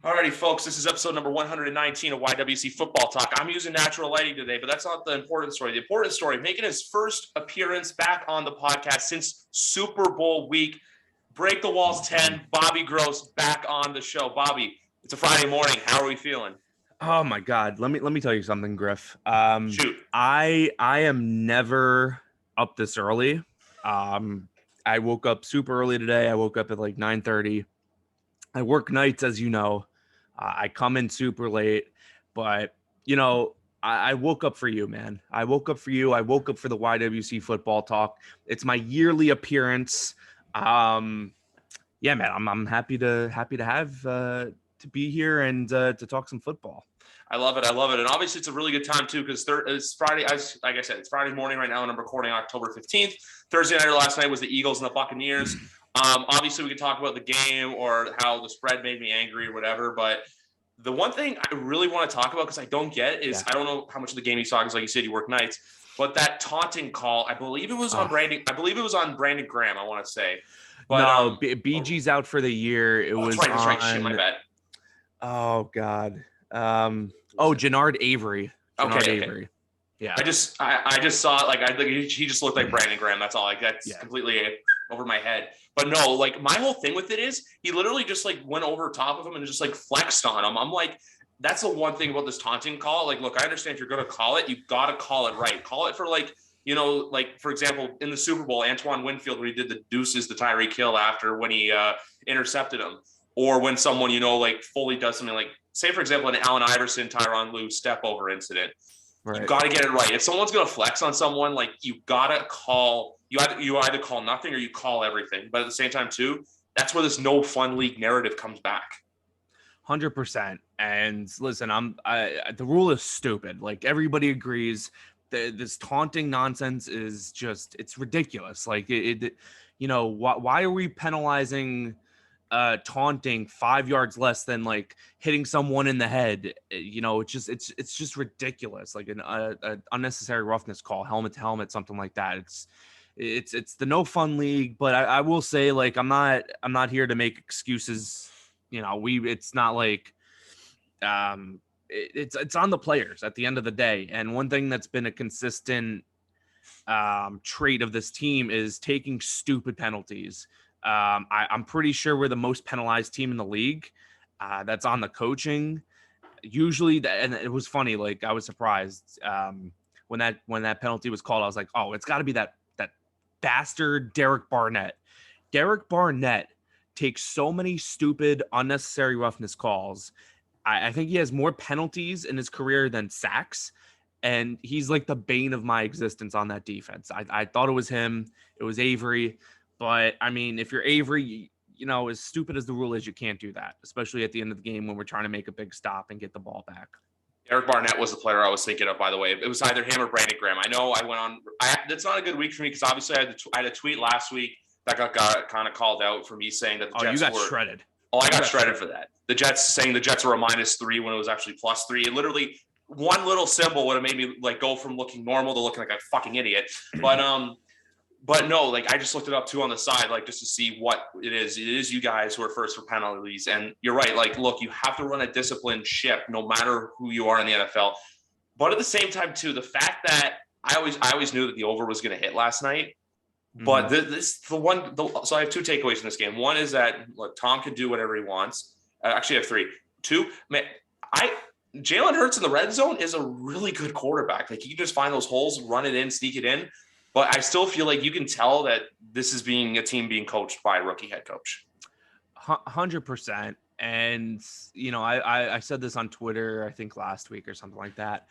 Alrighty, folks, this is episode number 119 of YWC Football Talk. I'm using natural lighting today, but that's not the important story. The important story, making his first appearance back on the podcast since Super Bowl week. Break the Walls 10, Bobby Gross back on the show. Bobby, it's a Friday morning. How are we feeling? Oh my God. Let me tell you something, Griff. Shoot. I am never up this early. I woke up super early today. I woke up at like 9:30. I work nights, as you know. I come in super late, but I woke up for you, man. I woke up for you. I woke up for the YWC Football Talk. It's my yearly appearance. Yeah, man. I'm happy to have to be here and to talk some football. I love it. And obviously, it's a really good time, too, because it's Friday. Like I said, it's Friday morning right now, and I'm recording October 15th. Thursday night or last night was the Eagles and the Buccaneers. Obviously, we could talk about the game or how the spread made me angry or whatever. But the one thing I really want to talk about, because I don't get, is I don't know how much of the game you saw, because like you said, you work nights. But that taunting call, I believe it was on Brandon. I believe it was on Brandon Graham, I want to say. But, no, BG's out for the year. It was that's right. Shit, my bad. Oh, God. Jannard Avery. Avery. Yeah. I just saw it. Like, he just looked like Brandon Graham. That's all. Like, that's completely over my head. But no, like, my whole thing with it is he literally just like went over top of him and just like flexed on him. I'm like, that's the one thing about this taunting call. Like, look, I understand if you're going to call it, you got to call it right. Call it for like, like, for example, in the Super Bowl, Antoine Winfield, when he did the deuces to Tyreek Hill after when he intercepted him, or when someone, like fully does something like, say, for example, an Allen Iverson, Tyronn Lue step over incident. Right. You got to get it right. If someone's going to flex on someone, like, you got to call, you either call nothing or you call everything. But at the same time, too, that's where this no fun league narrative comes back. 100%. And listen, the rule is stupid. Like, everybody agrees that this taunting nonsense is just, it's ridiculous. Like, why are we penalizing taunting 5 yards less than like hitting someone in the head? It's just ridiculous. Like an unnecessary roughness call, helmet to helmet, something like that. It's the no fun league. But I will say, like, I'm not here to make excuses. It's not like it's on the players at the end of the day. And one thing that's been a consistent trait of this team is taking stupid penalties. I'm pretty sure we're the most penalized team in the league. That's on the coaching. Usually, and it was funny. Like, I was surprised when that penalty was called. I was like, oh, it's got to be that bastard Derek Barnett. Derek Barnett takes so many stupid, unnecessary roughness calls. I think he has more penalties in his career than sacks. And he's like the bane of my existence on that defense. I thought it was him. It was Avery. But, I mean, if you're Avery, as stupid as the rule is, you can't do that, especially at the end of the game when we're trying to make a big stop and get the ball back. Eric Barnett was the player I was thinking of, by the way. It was either him or Brandon Graham. I know I went on – that's not a good week for me because obviously I had a tweet last week that got kind of called out for me saying that the Jets you got shredded. Oh, I got shredded for that. The Jets saying the Jets were a -3 when it was actually +3. It literally – one little symbol would have made me like go from looking normal to looking like a fucking idiot. But no, like, I just looked it up too on the side, like, just to see what it is. It is you guys who are first for penalties. And you're right. Like, look, you have to run a disciplined ship no matter who you are in the NFL. But at the same time, too, the fact that I always knew that the over was going to hit last night. But so I have two takeaways in this game. One is that, look, Tom can do whatever he wants. Actually, I have three. Two, man, Jalen Hurts in the red zone is a really good quarterback. Like, he can just find those holes, run it in, sneak it in. But I still feel like you can tell that this is a team being coached by a rookie head coach. 100%. And, I said this on Twitter, I think last week or something like that.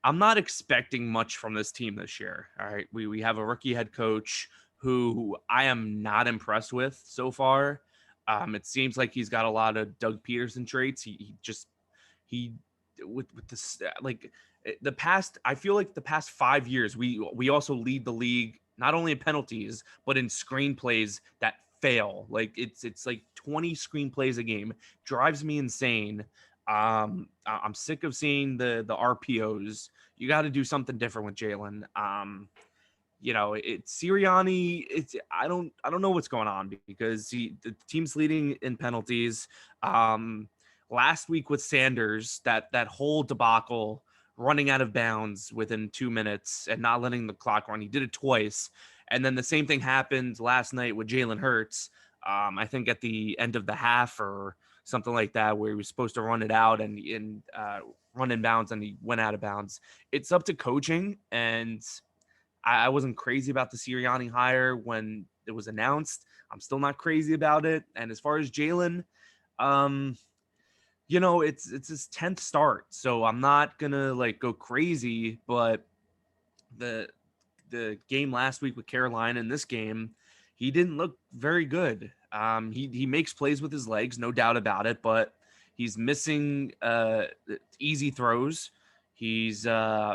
I'm not expecting much from this team this year. All right. We have a rookie head coach who I am not impressed with so far. It seems like he's got a lot of Doug Peterson traits. With this, like, I feel like the past 5 years, we also lead the league not only in penalties but in screenplays that fail. Like, it's like 20 screenplays a game. Drives me insane. I'm sick of seeing the RPOs. You got to do something different with Jalen. It's Sirianni. I don't know what's going on because the team's leading in penalties. last week with Sanders, that whole debacle, running out of bounds within 2 minutes and not letting the clock run. He did it twice. And then the same thing happened last night with Jalen Hurts. I think at the end of the half or something like that, where he was supposed to run it out and run in bounds and he went out of bounds. It's up to coaching. And I wasn't crazy about the Sirianni hire when it was announced. I'm still not crazy about it. And as far as Jalen, it's his 10th start, so I'm not gonna like go crazy. But the game last week with Carolina and this game, he didn't look very good. He makes plays with his legs, no doubt about it, but he's missing easy throws. He's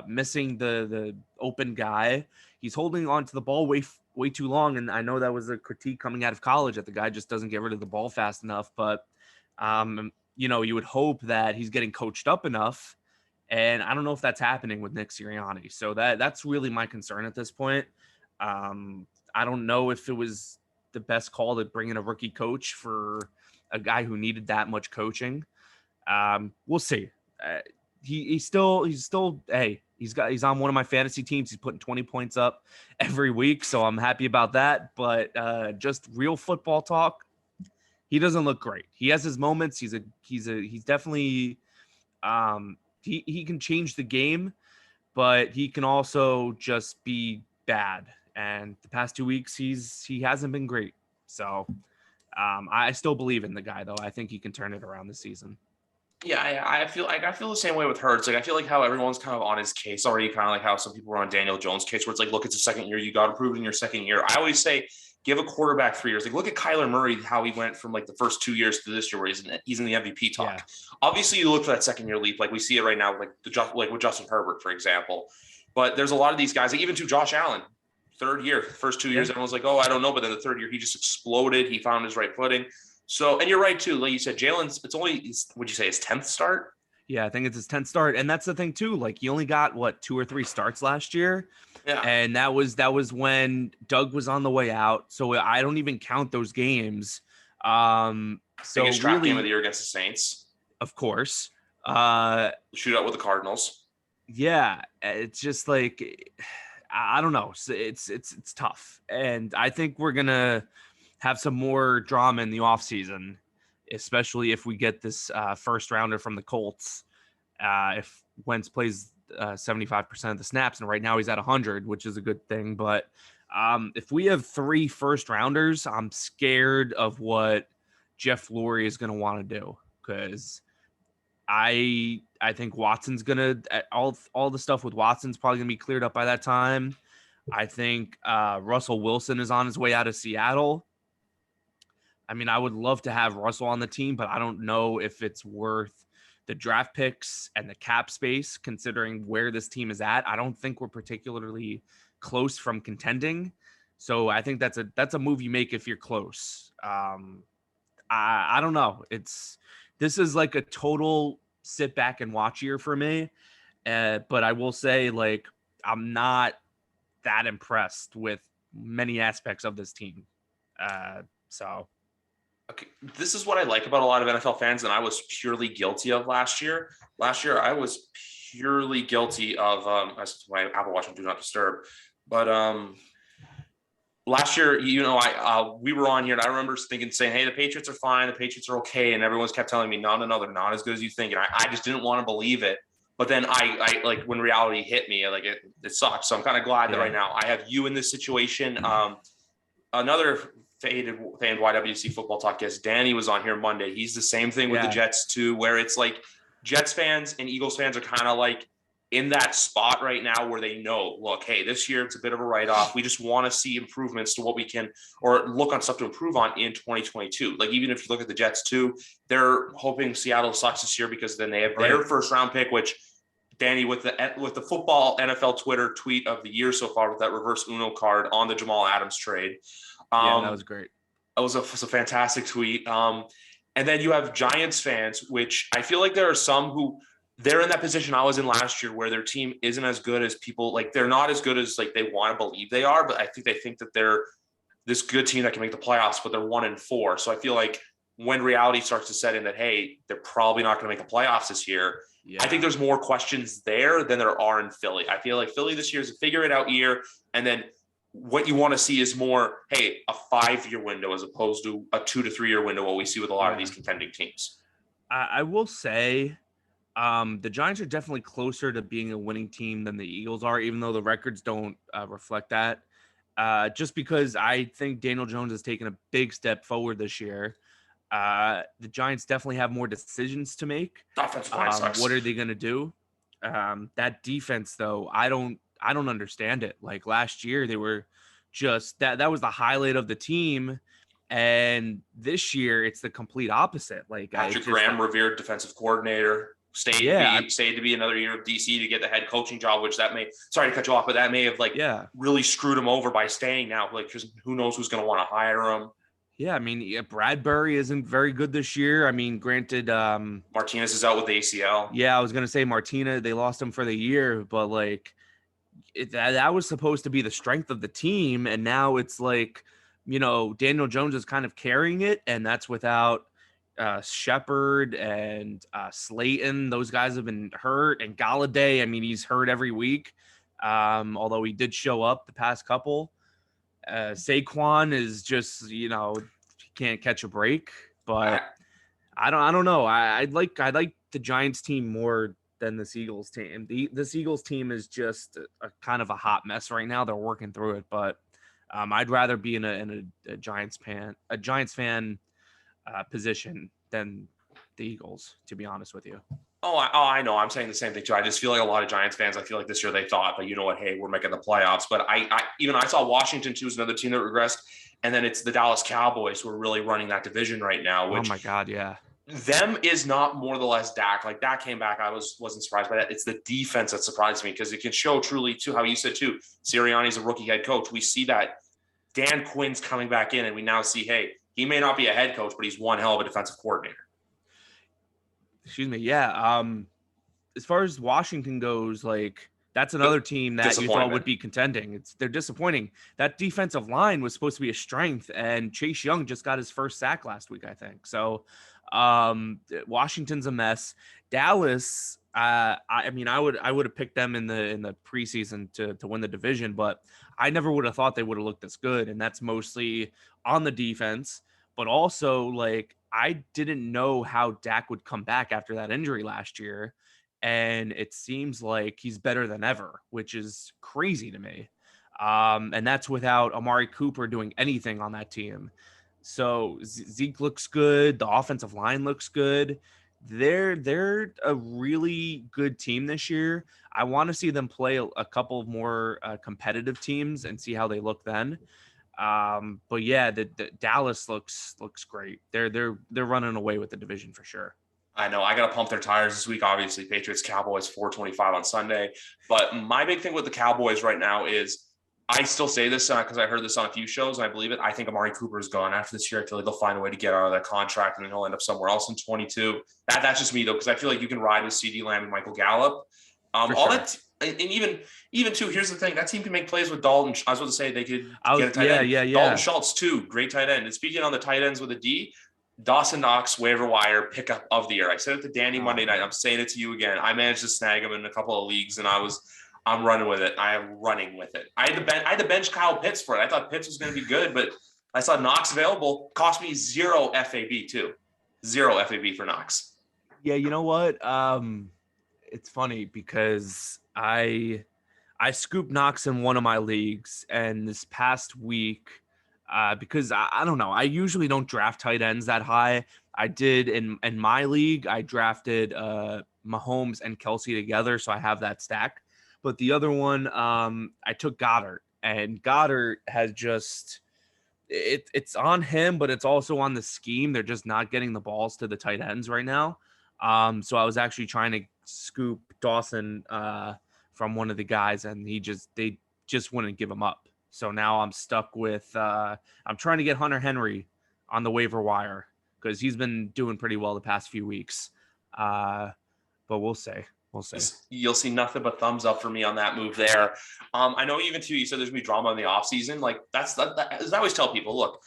missing the open guy. He's holding on to the ball way too long, and I know that was a critique coming out of college that the guy just doesn't get rid of the ball fast enough. But you would hope that he's getting coached up enough, and I don't know if that's happening with Nick Sirianni. So that's really my concern at this point. I don't know if it was the best call to bring in a rookie coach for a guy who needed that much coaching. We'll see. He's still hey, he's on one of my fantasy teams. He's putting 20 points up every week, so I'm happy about that. But just real football talk, he doesn't look great. He has his moments. He's definitely he can change the game, but he can also just be bad. And the past 2 weeks, he hasn't been great. So I still believe in the guy, though. I think he can turn it around this season. Yeah, I feel the same way with Hurts. Like, I feel like how everyone's kind of on his case already, kind of like how some people were on Daniel Jones' case, where it's like, look, it's a second year. You got to prove it in your second year. I always say, give a quarterback 3 years. Like, look at Kyler Murray, how he went from like the first 2 years to this year, where he's in the MVP talk. Yeah. Obviously, you look for that second year leap, like we see it right now, like with Justin Herbert, for example. But there's a lot of these guys, like even to Josh Allen, third year, first 2 years, everyone's like, oh, I don't know. But then the third year, he just exploded. He found his right footing. So, and you're right too. Like you said, Jalen's, it's only, would you say his 10th start? Yeah, I think it's his 10th start. And that's the thing too. Like, he only got 2 or 3 starts last year. Yeah. And that was when Doug was on the way out. So I don't even count those games. So biggest trap really, game of the year against the Saints. Of course. Shootout with the Cardinals. Yeah. It's just like, I don't know. It's tough. And I think we're going to have some more drama in the offseason, especially if we get this first rounder from the Colts. If Wentz plays 75% of the snaps, and right now he's at 100, which is a good thing. But if we have 3 first rounders, I'm scared of what Jeff Lurie is going to want to do, because I think Watson's going to all the stuff with Watson's probably going to be cleared up by that time. I think Russell Wilson is on his way out of Seattle. I mean, I would love to have Russell on the team, but I don't know if it's worth the draft picks and the cap space, considering where this team is at. I don't think we're particularly close from contending. So I think that's a move you make if you're close. I don't know. This is like a total sit back and watch year for me. But I will say, like, I'm not that impressed with many aspects of this team. So. Okay, this is what I like about a lot of NFL fans, and I was purely guilty of last year. Last year, I was purely guilty of my Apple Watch and Do Not Disturb. But last year, we were on here, and I remember saying, "Hey, the Patriots are fine. The Patriots are okay," and everyone's kept telling me, "No, they're not as good as you think." And I just didn't want to believe it. But then I like when reality hit me, like it sucked. So I'm kind of glad that right now I have you in this situation. Another famed YWC football talk guest, Danny, was on here Monday. He's the same thing with the Jets too, where it's like Jets fans and Eagles fans are kind of like in that spot right now where they know, look, hey, this year it's a bit of a write-off. We just want to see improvements to what we can, or look on stuff to improve on in 2022. Like, even if you look at the Jets too, they're hoping Seattle sucks this year because then they have their first round pick, which Danny, with the football NFL Twitter tweet of the year so far with that reverse Uno card on the Jamal Adams trade. That was great. It was a fantastic tweet. And then you have Giants fans, which I feel like there are some who they're in that position I was in last year, where their team isn't as good as people, like, they're not as good as like they want to believe they are, but I think they think that they're this good team that can make the playoffs, but they're 1-4. So I feel like when reality starts to set in that, hey, they're probably not going to make the playoffs this year. Yeah. I think there's more questions there than there are in Philly. I feel like Philly this year is a figure it out year. And then what you want to see is more, hey, a 5-year window as opposed to a 2 to 3 year window, what we see with a lot of these contending teams. I will say the Giants are definitely closer to being a winning team than the Eagles are, even though the records don't reflect that. Just because I think Daniel Jones has taken a big step forward this year. The Giants definitely have more decisions to make. Offensive line sucks. What are they going to do? That defense, though, I don't understand it. Like last year, they were just that was the highlight of the team. And this year, it's the complete opposite. Like Patrick Graham, revered defensive coordinator, stayed to be another year of DC to get the head coaching job, which that may, sorry to cut you off, but that may have really screwed him over by staying now. Like, because who knows who's going to want to hire him. Yeah, I mean, Bradbury isn't very good this year. I mean, granted, Martinez is out with the ACL. Yeah, I was gonna say Martinez. They lost him for the year, but like that was supposed to be the strength of the team, and now it's like, Daniel Jones is kind of carrying it, and that's without Shepard and Slayton. Those guys have been hurt, and Galladay. I mean, he's hurt every week. Although he did show up the past couple. Saquon is just, he can't catch a break, but I don't know. I like the Giants team more than the Eagles team. The Eagles team is just a kind of a hot mess right now. They're working through it, but I'd rather be in a Giants fan position than the Eagles, to be honest with you. I know. I'm saying the same thing too. I just feel like a lot of Giants fans, I feel like this year they thought, but you know what? Hey, we're making the playoffs. But I saw Washington too is another team that regressed. And then it's the Dallas Cowboys who are really running that division right now. Which, oh my God, yeah. Them is not more or less Dak. Like Dak came back. I wasn't surprised by that. It's the defense that surprised me because it can show truly too how you said too. Sirianni's a rookie head coach. We see that Dan Quinn's coming back in, and we now see, hey, he may not be a head coach, but he's one hell of a defensive coordinator. Excuse me. Yeah. As far as Washington goes, like that's another team that you thought would be contending. They're disappointing. That defensive line was supposed to be a strength, and Chase Young just got his first sack last week, I think. So Washington's a mess. Dallas, I would have picked them in the preseason to win the division, but I never would have thought they would have looked this good. And that's mostly on the defense, but also like I didn't know how Dak would come back after that injury last year. And it seems like he's better than ever, which is crazy to me. And that's without Amari Cooper doing anything on that team. So Zeke looks good. The offensive line looks good. They're a really good team this year. I want to see them play a couple more competitive teams and see how they look then. But yeah, the Dallas looks great. They're running away with the division for sure. I know I got to pump their tires this week. Obviously, Patriots, Cowboys, 4:25 on Sunday. But my big thing with the Cowboys right now is I still say this because I heard this on a few shows and I believe it. I think Amari Cooper is gone after this year. I feel like they'll find a way to get out of that contract and then he'll end up somewhere else in 22. That's just me though, because I feel like you can ride with CeeDee Lamb and Michael Gallup. And even too, here's the thing: that team can make plays with Dalton. I was about to say they could get a tight end. Yeah. Dalton Schultz too, great tight end. And speaking on the tight ends with a D, Dawson Knox waiver wire pickup of the year. I said it to Danny Monday night. I'm saying it to you again. I managed to snag him in a couple of leagues, and I'm running with it. I am running with it. I had to bench Kyle Pitts for it. I thought Pitts was going to be good, but I saw Knox available. Cost me 0 FAB too. 0 FAB for Knox. Yeah, you know what? It's funny because I scooped Knox in one of my leagues, and this past week, because I don't know, I usually don't draft tight ends that high. I did in my league. I drafted Mahomes and Kelsey together, so I have that stack. But the other one, I took Goddard, and Goddard has just it's on him, but it's also on the scheme. They're just not getting the balls to the tight ends right now. So I was actually trying to scoop Dawson from one of the guys, and they just wouldn't give him up. So now I'm stuck with I'm trying to get Hunter Henry on the waiver wire because he's been doing pretty well the past few weeks. But we'll see. You'll see nothing but thumbs up for me on that move there. I know even too, you said there's going to be drama in the offseason. Like as I always tell people, look,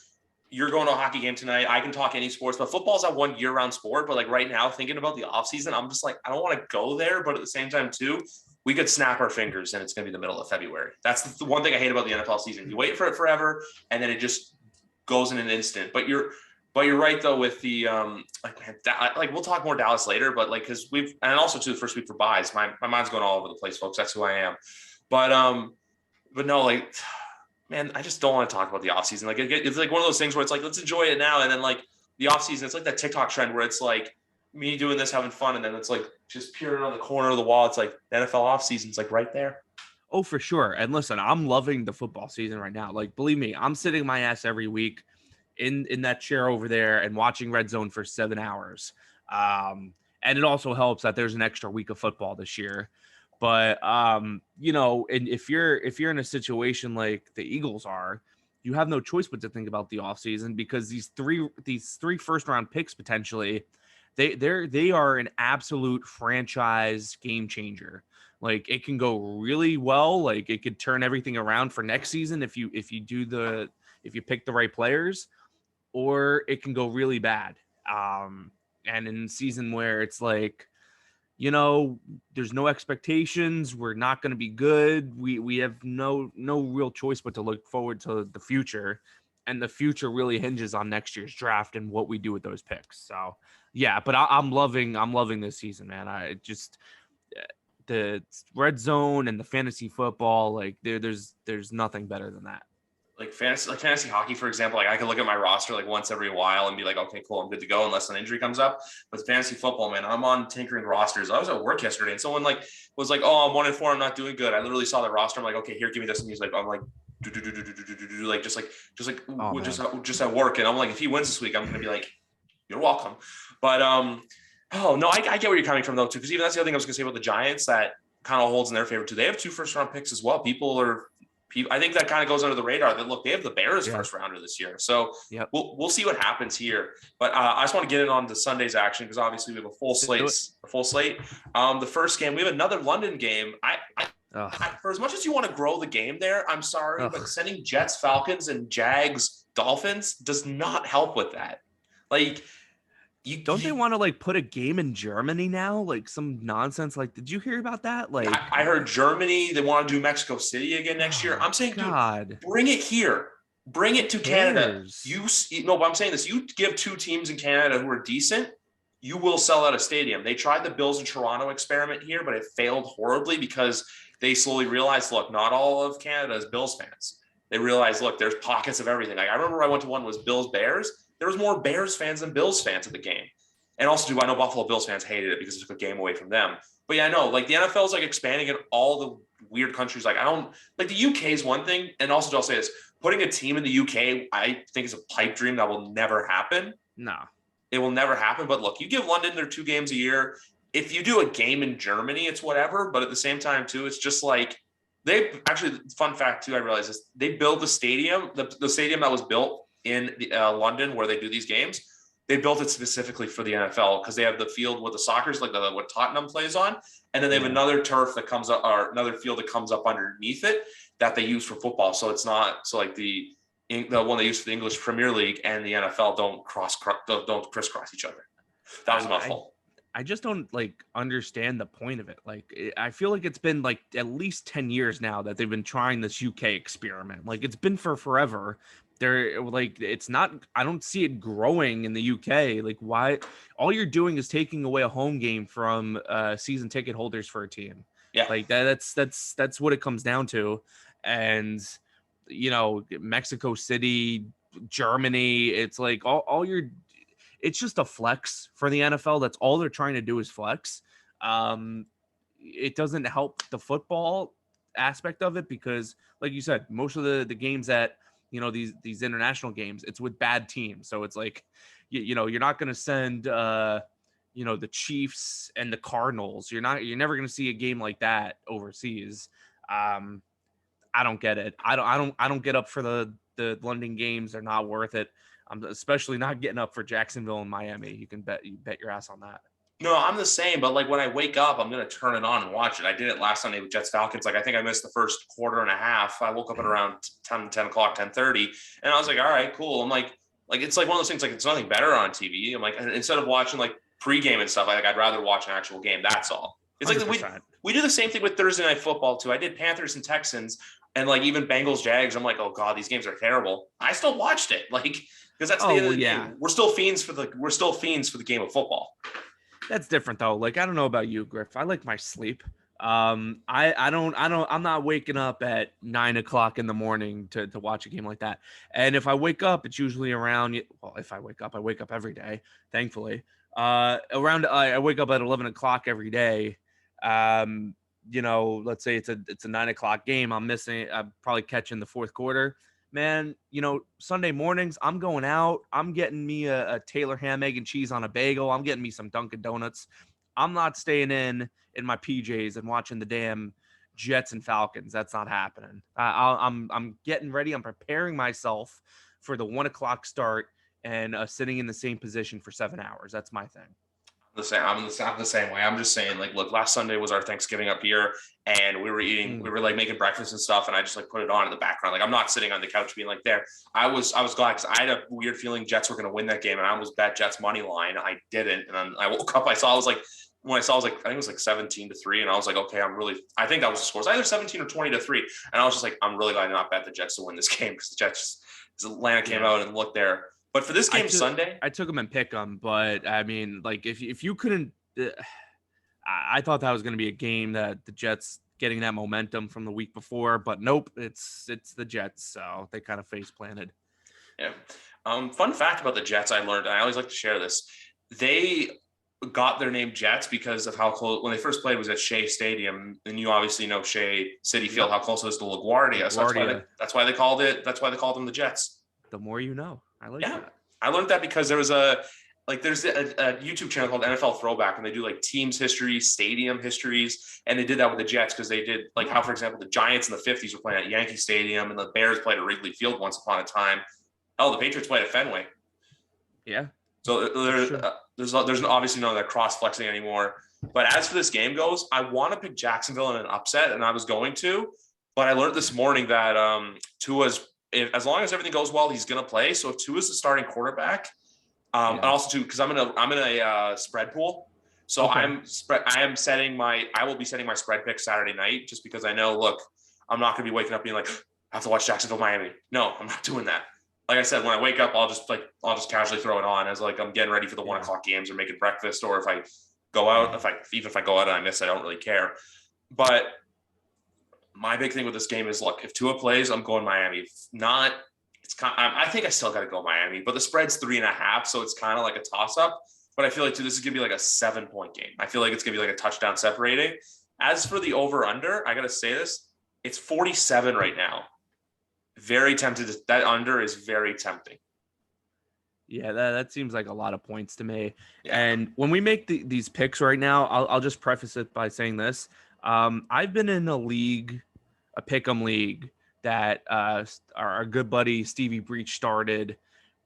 you're going to a hockey game tonight. I can talk any sports, but football's that one year-round sport. But like right now, thinking about the offseason, I'm just like, I don't want to go there. But at the same time, too, we could snap our fingers and it's going to be the middle of February. That's the one thing I hate about the NFL season. You wait for it forever, and then it just goes in an instant. But you're right though with the like we'll talk more Dallas later, but like because and also too the first week for buys. My mind's going all over the place, folks. That's who I am. But no, like. Man, I just don't want to talk about the offseason. Like it's like one of those things where it's like, let's enjoy it now. And then like the offseason, it's like that TikTok trend where it's like me doing this, having fun. And then it's like just peering on the corner of the wall. It's like the NFL offseason is like right there. Oh, for sure. And listen, I'm loving the football season right now. Like, believe me, I'm sitting my ass every week in that chair over there and watching Red Zone for 7 hours. And it also helps that there's an extra week of football this year. But you know, and if you're in a situation like the Eagles are, you have no choice but to think about the offseason because these three first round picks potentially, they are an absolute franchise game changer. Like it can go really well, like it could turn everything around for next season if you pick the right players, or it can go really bad. And in a season where it's like, you know, there's no expectations. We're not going to be good. We have no real choice but to look forward to the future, and the future really hinges on next year's draft and what we do with those picks. So, yeah, but I'm loving this season, man. I just the red zone and the fantasy football, like there's nothing better than that. Like fantasy hockey, for example, like I can look at my roster like once every while and be like, okay, cool, I'm good to go unless an injury comes up. But fantasy football, man, I'm on tinkering rosters. I was at work yesterday and someone like was like, oh, I'm 1-4, I'm not doing good. I literally saw the roster. I'm like, okay, here, give me this. And he's like, I'm like, like just at work. And I'm like, if he wins this week, I'm gonna be like, you're welcome. But oh no, I get where you're coming from though too, because even that's the other thing I was gonna say about the Giants that kind of holds in their favor too. They have 2 first-round picks as well. I think that kind of goes under the radar that look, they have the Bears first rounder this year. So we'll see what happens here. But I just want to get in on the Sunday's action because obviously we have a full slate. The first game, we have another London game. For as much as you want to grow the game there, I'm sorry, but sending Jets, Falcons, and Jags, Dolphins does not help with that. Like, they want to like put a game in Germany now? Like some nonsense. Like, did you hear about that? Like, I heard Germany, they want to do Mexico City again next year. I'm saying, dude, bring it here. Bring it to Canada. But I'm saying this, you give 2 teams in Canada who are decent, you will sell out a stadium. They tried the Bills in Toronto experiment here, but it failed horribly because they slowly realized, look, not all of Canada is Bills fans. They realized, look, there's pockets of everything. Like I remember I went to one was Bills Bears. There was more Bears fans than Bills fans at the game. And also, I know Buffalo Bills fans hated it because it took a game away from them. But yeah, I know, like the NFL is like expanding in all the weird countries. Like the UK is one thing. And also, I'll say this, putting a team in the UK, I think is a pipe dream that will never happen. No. It will never happen. But look, you give London their 2 games a year. If you do a game in Germany, it's whatever. But at the same time, too, it's just like fun fact, too, I realized this. They built the stadium, the stadium that was built in London where they do these games. They built it specifically for the NFL because they have the field with the soccer's like what Tottenham plays on. And then they have another turf that comes up or another field that comes up underneath it that they use for football. So it's not like the one they use for the English Premier League and the NFL don't crisscross each other. That was a mouthful. I just don't like understand the point of it. Like, I feel like it's been like at least 10 years now that they've been trying this UK experiment. Like it's been for forever. They're like, it's not, I don't see it growing in the UK. Like why? All you're doing is taking away a home game from season ticket holders for a team. Yeah. Like that's what it comes down to. And, you know, Mexico City, Germany, it's like it's just a flex for the NFL. That's all they're trying to do is flex. It doesn't help the football aspect of it because, like you said, most of the games that, you know, these international games, it's with bad teams. So it's like, you know, you're not going to send, you know, the Chiefs and the Cardinals. You're never going to see a game like that overseas. I don't get it. I don't get up for the London games. They're not worth it. I'm especially not getting up for Jacksonville and Miami. You bet your ass on that. No, I'm the same, but like when I wake up, I'm going to turn it on and watch it. I did it last Sunday with Jets Falcons. Like I think I missed the first quarter and a half. I woke up at around 10 o'clock, 10:30. And I was like, all right, cool. I'm like Like, it's like one of those things, like, it's nothing better on TV. I'm like, instead of watching like pregame and stuff, I'd rather watch an actual game. That's all. It's 100%. like we do the same thing with Thursday Night Football too. I did Panthers and Texans, and like even Bengals Jags. I'm like, oh god, these games are terrible. I still watched it, like, because that's the end of the day. We're still fiends for the game of football. That's different though. Like, I don't know about you, Griff. I like my sleep. I'm not waking up at 9 o'clock in the morning to watch a game like that. And if I wake up, it's usually around, well, if I wake up every day, thankfully. I wake up at 11 o'clock every day. Let's say it's a 9 o'clock game. I'm probably catching the fourth quarter. Man, Sunday mornings, I'm going out. I'm getting me a Taylor ham, egg, and cheese on a bagel. I'm getting me some Dunkin' Donuts. I'm not staying in my PJs and watching the damn Jets and Falcons. That's not happening. I'm getting ready. I'm preparing myself for the 1 o'clock start and sitting in the same position for 7 hours. That's my thing. I'm the same way. I'm just saying, like, look, last Sunday was our Thanksgiving up here, and we were like making breakfast and stuff, and I just like put it on in the background. Like, I'm not sitting on the couch being like there. I was glad because I had a weird feeling Jets were going to win that game, and I almost bet Jets money line. I didn't, and then I woke up. I was like, I think it was like 17-3, and I was like, okay, I think that was the score. It was either 17 or 20-3, and I was just like, I'm really glad I not bet the Jets to win this game because the Jets, Atlanta came out and looked there. But for this game Sunday, I took them and pick them. But I mean, like, if you couldn't, I thought that was going to be a game that the Jets getting that momentum from the week before. But nope, it's the Jets, so they kind of face planted. Yeah. Fun fact about the Jets, I learned, and I always like to share this. They got their name Jets because of how close when they first played was at Shea Stadium, and you obviously know Shea City Field, how close it is to LaGuardia. So that's why they called them the Jets. The more you know. I like that. I learned that because there's a YouTube channel called NFL Throwback, and they do like teams history, stadium histories, and they did that with the Jets because they did like how, for example, the Giants in the 50s were playing at Yankee Stadium, and the Bears played at Wrigley Field once upon a time. Hell, the Patriots played at Fenway. Yeah. So there's obviously none of that cross flexing anymore. But as for this game goes, I want to pick Jacksonville in an upset, and I was going to, but I learned this morning that Tua's. As long as everything goes well, he's going to play. So if Tua's the starting quarterback, and also too, because I'm in a spread pool, so okay. I will be setting my spread pick Saturday night just because I know. Look, I'm not going to be waking up being like, I have to watch Jacksonville Miami. No, I'm not doing that. Like I said, when I wake up, I'll just casually throw it on as like I'm getting ready for the 1 o'clock games or making breakfast, or if I go out, if I go out and I miss, I don't really care. But my big thing with this game is, look, if Tua plays, I'm going Miami. If not, I think I still got to go Miami, but the spread's 3.5, so it's kind of like a toss-up. But I feel like, too, this is going to be like a 7-point game. I feel like it's going to be like a touchdown separating. As for the over-under, I got to say this, it's 47 right now. Very tempted. That under is very tempting. Yeah, that seems like a lot of points to me. Yeah. And when we make these picks right now, I'll just preface it by saying this. I've been in a pick'em league that our good buddy Stevie Breach started.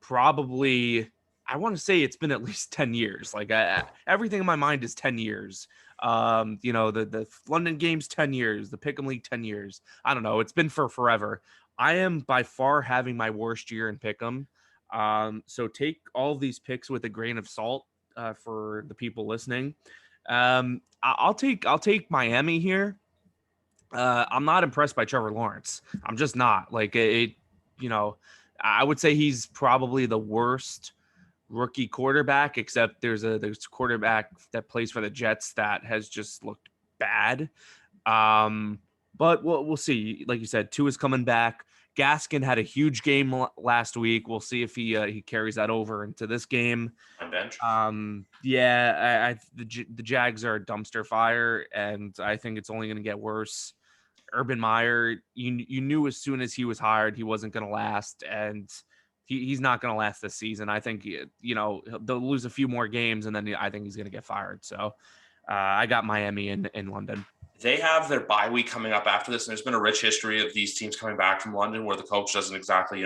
Probably, I want to say it's been at least 10 years. Like everything in my mind is 10 years. The London games 10 years, the pick'em league 10 years. I don't know. It's been for forever. I am by far having my worst year in pick'em. So take all of these picks with a grain of salt for the people listening. I'll take Miami here. I'm not impressed by Trevor Lawrence. I'm just not. Like I would say he's probably the worst rookie quarterback, except there's a quarterback that plays for the Jets that has just looked bad. But we'll see. Like you said, Tua's coming back. Gaskin had a huge game last week. We'll see if he carries that over into this game. On bench. The Jags are a dumpster fire, and I think it's only going to get worse. Urban Meyer, you knew as soon as he was hired he wasn't going to last, and he's not going to last this season. I think they'll lose a few more games, and then I think he's going to get fired. So I got Miami in London. They have their bye week coming up after this, and there's been a rich history of these teams coming back from London where the coach doesn't exactly,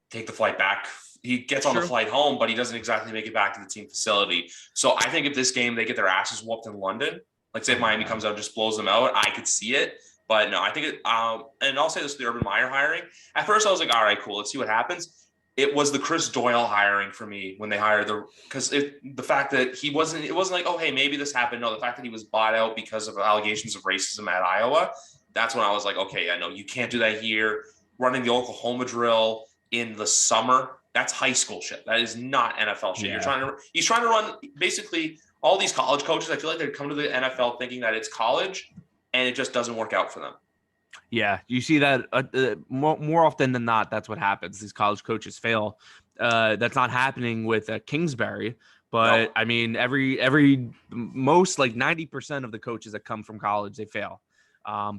take the flight back. He gets on the flight home, but he doesn't exactly make it back to the team facility. So I think if this game they get their asses whooped in London, like say if Miami comes out and just blows them out, I could see it. But no, I think and I'll say this, the Urban Meyer hiring. At first I was like, all right, cool, let's see what happens. it was the Chris Doyle hiring for me when they hired the fact that it wasn't like, oh, hey, maybe this happened. No, the fact that he was bought out because of allegations of racism at Iowa, that's when I was like, okay, I know you can't do that here. Running the Oklahoma drill in the summer, that's high school shit. That is not NFL shit. Yeah. He's trying to run basically all these college coaches. I feel like they come to the NFL thinking that it's college, and it just doesn't work out for them. Yeah, you see that more often than not. That's what happens. These college coaches fail. That's not happening with Kingsbury, but No. I mean, every most like 90% of the coaches that come from college, they fail.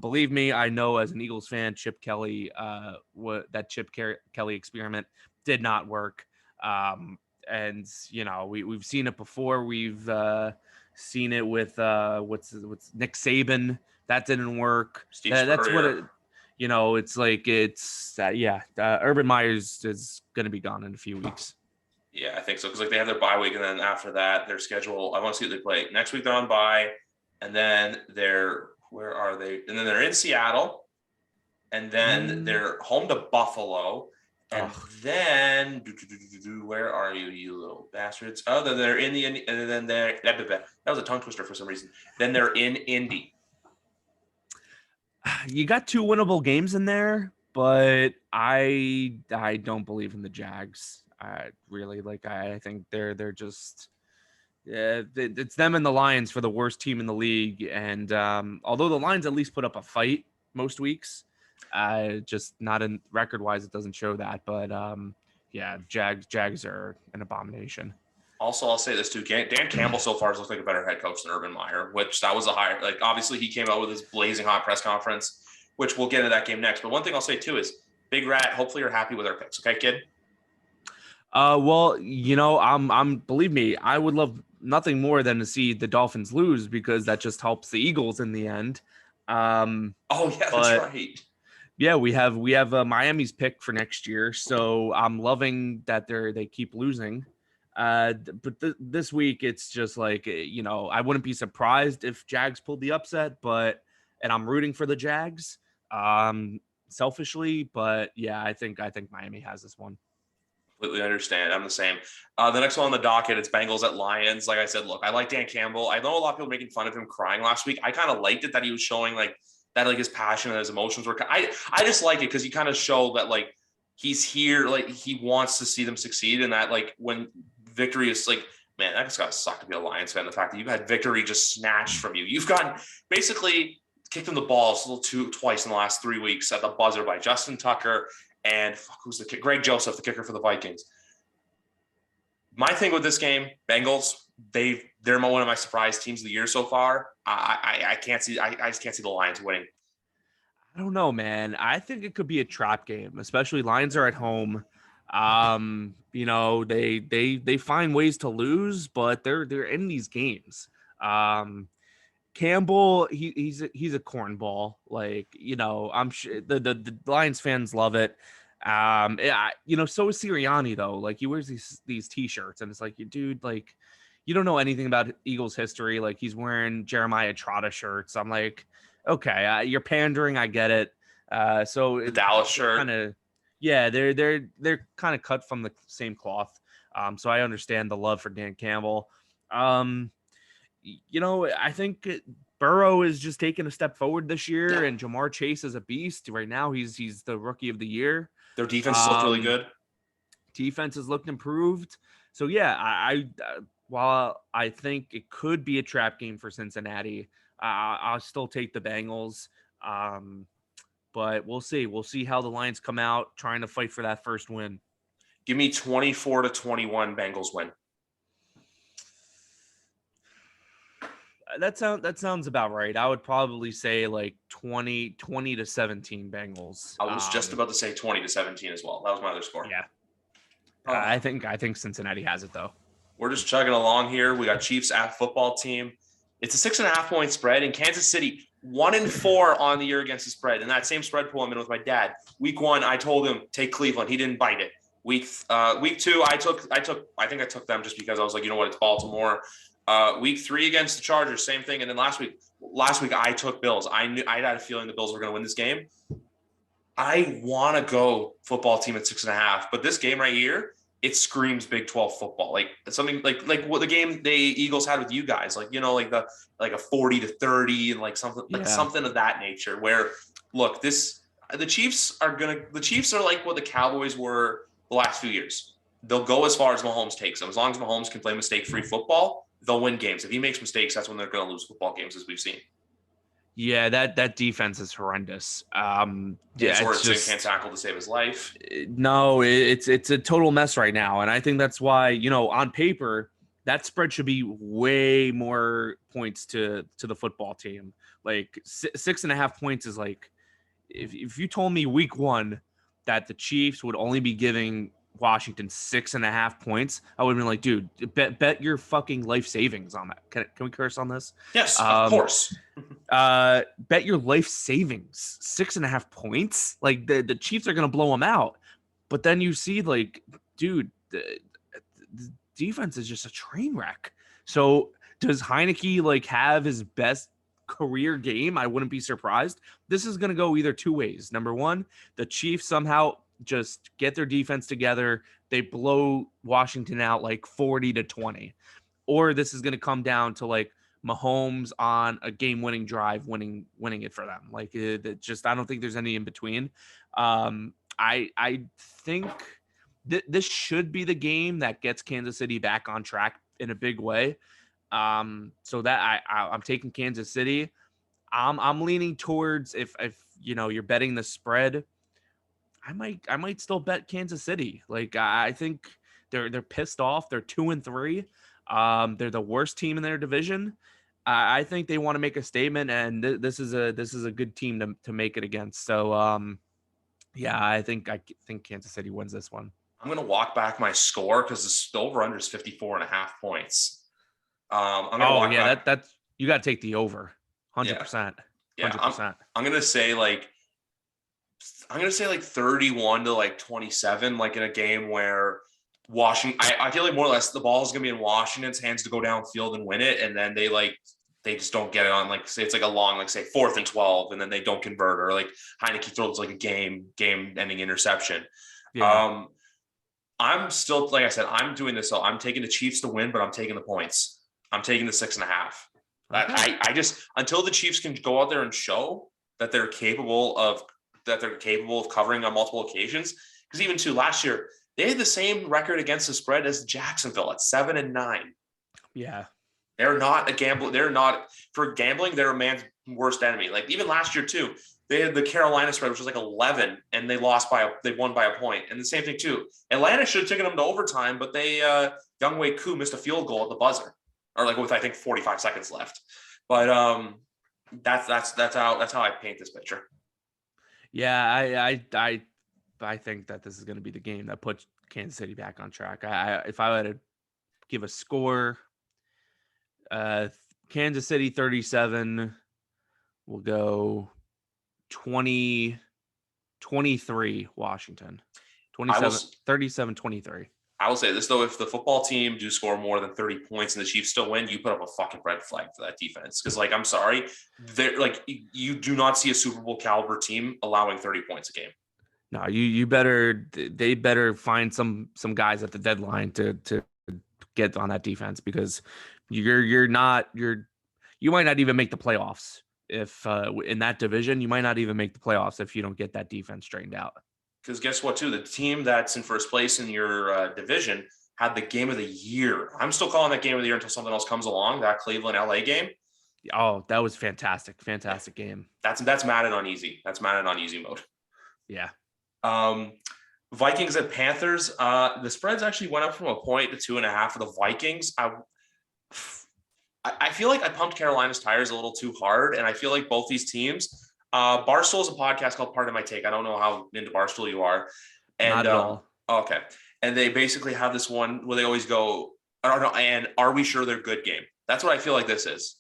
Believe me, I know as an Eagles fan, Chip Kelly, that Kelly experiment did not work. And you know, we've seen it before. We've seen it with what's Nick Saban. That didn't work. That's what it, you know, it's like, Urban Meyer's is going to be gone in a few weeks. Yeah, I think so. Because like they have their bye week, and then after that, their schedule. I want to see what they play next week. They're on bye, and then where are they? And then they're in Seattle, and then they're home to Buffalo, and then where are you, you little bastards? Oh, then they're in the and then that was a tongue twister for some reason. Then they're in Indy. You got 2 winnable games in there, but I don't believe in the Jags. I really I think they're just it's them and the Lions for the worst team in the league. And although the Lions at least put up a fight most weeks, just not in record wise, it doesn't show that. But Jags are an abomination. Also, I'll say this too. Dan Campbell so far has looked like a better head coach than Urban Meyer, which that was a higher. Like obviously he came out with his blazing hot press conference, which we'll get into that game next. But one thing I'll say too is Big Rat. Hopefully you're happy with our picks, okay, kid? Well, you know, I'm believe me, I would love nothing more than to see the Dolphins lose because that just helps the Eagles in the end. That's right. Yeah, we have Miami's pick for next year, so I'm loving that they keep losing. But this week it's just like, you know, I wouldn't be surprised if Jags pulled the upset, and I'm rooting for the Jags, selfishly, but yeah, I think Miami has this one. Completely understand. I'm the same. The next one on the docket, it's Bengals at Lions. Like I said, look, I like Dan Campbell. I know a lot of people making fun of him crying last week. I kind of liked it that he was showing like that, like his passion and his emotions were. I just like it because he kind of showed that like he's here, like he wants to see them succeed, and that like when victory is like, man, that just got to suck to be a Lions fan. The fact that you've had victory just snatched from you. You've gotten basically kicked in the balls twice in the last 3 weeks at the buzzer by Justin Tucker and who's the kicker? Greg Joseph, the kicker for the Vikings. My thing with this game, Bengals, they're one of my surprise teams of the year so far. I can't see. I just can't see the Lions winning. I don't know, man. I think it could be a trap game, especially Lions are at home. You know, they find ways to lose, but they're in these games. Campbell, he's a cornball. Like, you know, I'm sure the Lions fans love it. You know, so is Sirianni though. Like he wears these t-shirts, and it's like, dude, like you don't know anything about Eagles history. Like he's wearing Jeremiah Trotta shirts. I'm like, okay, you're pandering. I get it. So the Dallas shirt, kind of, yeah, they're kind of cut from the same cloth. So I understand the love for Dan Campbell. You know, I think Burrow is just taking a step forward this year, and Jamar Chase is a beast. Right now, he's the rookie of the year. Their defense has looked really good. Defense has looked improved. So yeah, I while I think it could be a trap game for Cincinnati, I'll still take the Bengals. But we'll see. We'll see how the Lions come out trying to fight for that first win. Give me 24-21 Bengals win. That sounds about right. I would probably say like 20-17 Bengals. I was just about to say 20-17 as well. That was my other score. Yeah. I think Cincinnati has it though. We're just chugging along here. We got Chiefs at football team. It's a 6.5 point spread in Kansas City. 1-4 on the year against the spread. And that same spread pool I'm in with my dad. Week 1, I told him take Cleveland. He didn't bite it. Week 2, I think I took them just because I was like, you know what, it's Baltimore. Week 3 against the Chargers, same thing. And then last week I took Bills. I had a feeling the Bills were going to win this game. I want to go football team at 6.5, but this game right here, it screams Big 12 football. Like something like what the game the Eagles had with you guys, like, like a 40-30 and like something of that nature where look, the Chiefs are like what the Cowboys were the last few years. They'll go as far as Mahomes takes them. As long as Mahomes can play mistake-free football, they'll win games. If he makes mistakes, that's when they're going to lose football games, as we've seen. Yeah, that defense is horrendous. Sorensen can't tackle to save his life. No, it's a total mess right now, and I think that's why on paper that spread should be way more points to the football team. Like 6.5 points is like if you told me week 1 that the Chiefs would only be giving Washington 6.5 points, I would have been like, dude, bet your fucking life savings on that. Can we curse on this? Yes, of course. Bet your life savings 6.5 points. Like the Chiefs are gonna blow them out. But then you see, like, dude, the defense is just a train wreck. So does Heineke like have his best career game? I wouldn't be surprised. This is gonna go either two ways. Number one, the Chiefs somehow just get their defense together. They blow Washington out like 40-20. Or this is going to come down to like Mahomes on a game-winning drive, winning it for them. Like it just, I don't think there's any in between. I think this should be the game that gets Kansas City back on track in a big way. So that I'm taking Kansas City. I'm leaning towards if you're betting the spread, I might still bet Kansas City. Like I think they're pissed off. They're 2-3. They're the worst team in their division. I think they want to make a statement, and this is a good team to make it against. So I think Kansas City wins this one. I'm gonna walk back my score because the over under is 54.5 points. That's you got to take the over, 100%. Yeah, 100%. I'm gonna say like 31 to like 27, like in a game where Washington, I feel like more or less the ball is going to be in Washington's hands to go downfield and win it. And then they just don't get it on, like, say it's like a long, like say 4th and 12, and then they don't convert, or like Heineke throws like a game ending interception. Yeah. I'm still, like I said, I'm doing this. So I'm taking the Chiefs to win, but I'm taking the points. I'm taking the 6.5. Okay. I just, until the Chiefs can go out there and show that they're capable of covering on multiple occasions. Because even last year, they had the same record against the spread as Jacksonville at 7-9. Yeah. They're not a gamble. They're not, for gambling, they're a man's worst enemy. Like even last year too, they had the Carolina spread, which was like 11, and they won by a point. And the same thing too. Atlanta should have taken them to overtime, but Younghoe Koo missed a field goal at the buzzer, or like with I think 45 seconds left. But that's how I paint this picture. Yeah, I think that this is going to be the game that puts Kansas City back on track. If I were to give a score, Kansas City 37, we'll go 20-23 Washington. 37-23. I will say this though, if the football team do score more than 30 points and the Chiefs still win, you put up a fucking red flag for that defense. Because like, I'm sorry, they're like, you do not see a Super Bowl caliber team allowing 30 points a game. No, they better find some guys at the deadline to get on that defense, because you might not even make the playoffs if in that division. You might not even make the playoffs if you don't get that defense straightened out. Because guess what, too? The team that's in first place in your division had the game of the year. I'm still calling that game of the year until something else comes along, that Cleveland-LA game. Oh, that was fantastic. Fantastic game. That's Madden on easy. That's Madden on easy mode. Yeah. Vikings at Panthers. The spreads actually went up from 1 point to 2.5 for the Vikings. I feel like I pumped Carolina's tires a little too hard, and I feel like both these teams. Barstool is a podcast called Part of My Take. I don't know how into Barstool you are. And, not at all. Okay. And they basically have this one where they always go, and are we sure they're good game? That's what I feel like this is.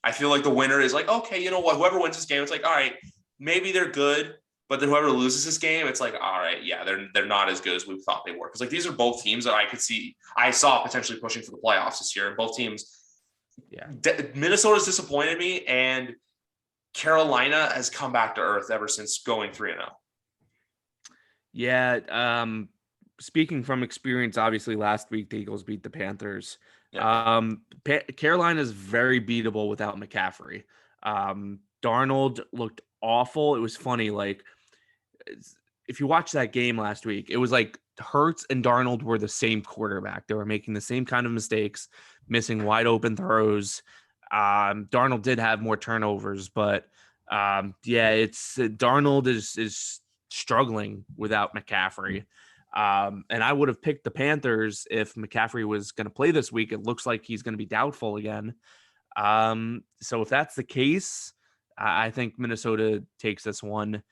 I feel like the winner is like, okay, you know what? Whoever wins this game, it's like, all right, maybe they're good. But then whoever loses this game, it's like, all right, yeah, they're not as good as we thought they were. Because like these are both teams that I saw potentially pushing for the playoffs this year. And both teams, yeah. Minnesota's disappointed me, and Carolina has come back to earth ever since going 3-0. Yeah. Speaking from experience, obviously last week the Eagles beat the Panthers. Yeah. Carolina is very beatable without McCaffrey. Darnold looked awful. It was funny. Like, if you watch that game last week, it was like Hurts and Darnold were the same quarterback. They were making the same kind of mistakes, missing wide open throws. Darnold did have more turnovers, but yeah, it's Darnold is struggling without McCaffrey. And I would have picked the Panthers if McCaffrey was going to play this week. It looks like he's going to be doubtful again. So if that's the case, I think Minnesota takes this one.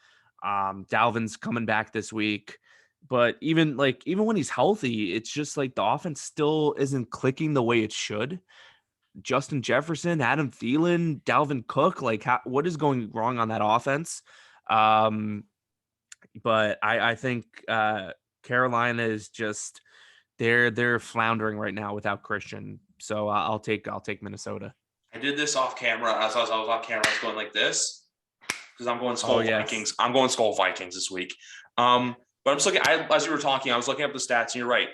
Dalvin's coming back this week, but even when he's healthy, it's just like the offense still isn't clicking the way it should. Justin Jefferson, Adam Thielen, Dalvin Cook, like what is going wrong on that offense? But I think Carolina is just they're floundering right now without Christian. So I'll take Minnesota. I did this off camera. As I was off camera, I was going like this because I'm going Skull Vikings. I'm going Skull Vikings this week. But I'm just looking. As you were talking, I was looking up the stats, and you're right.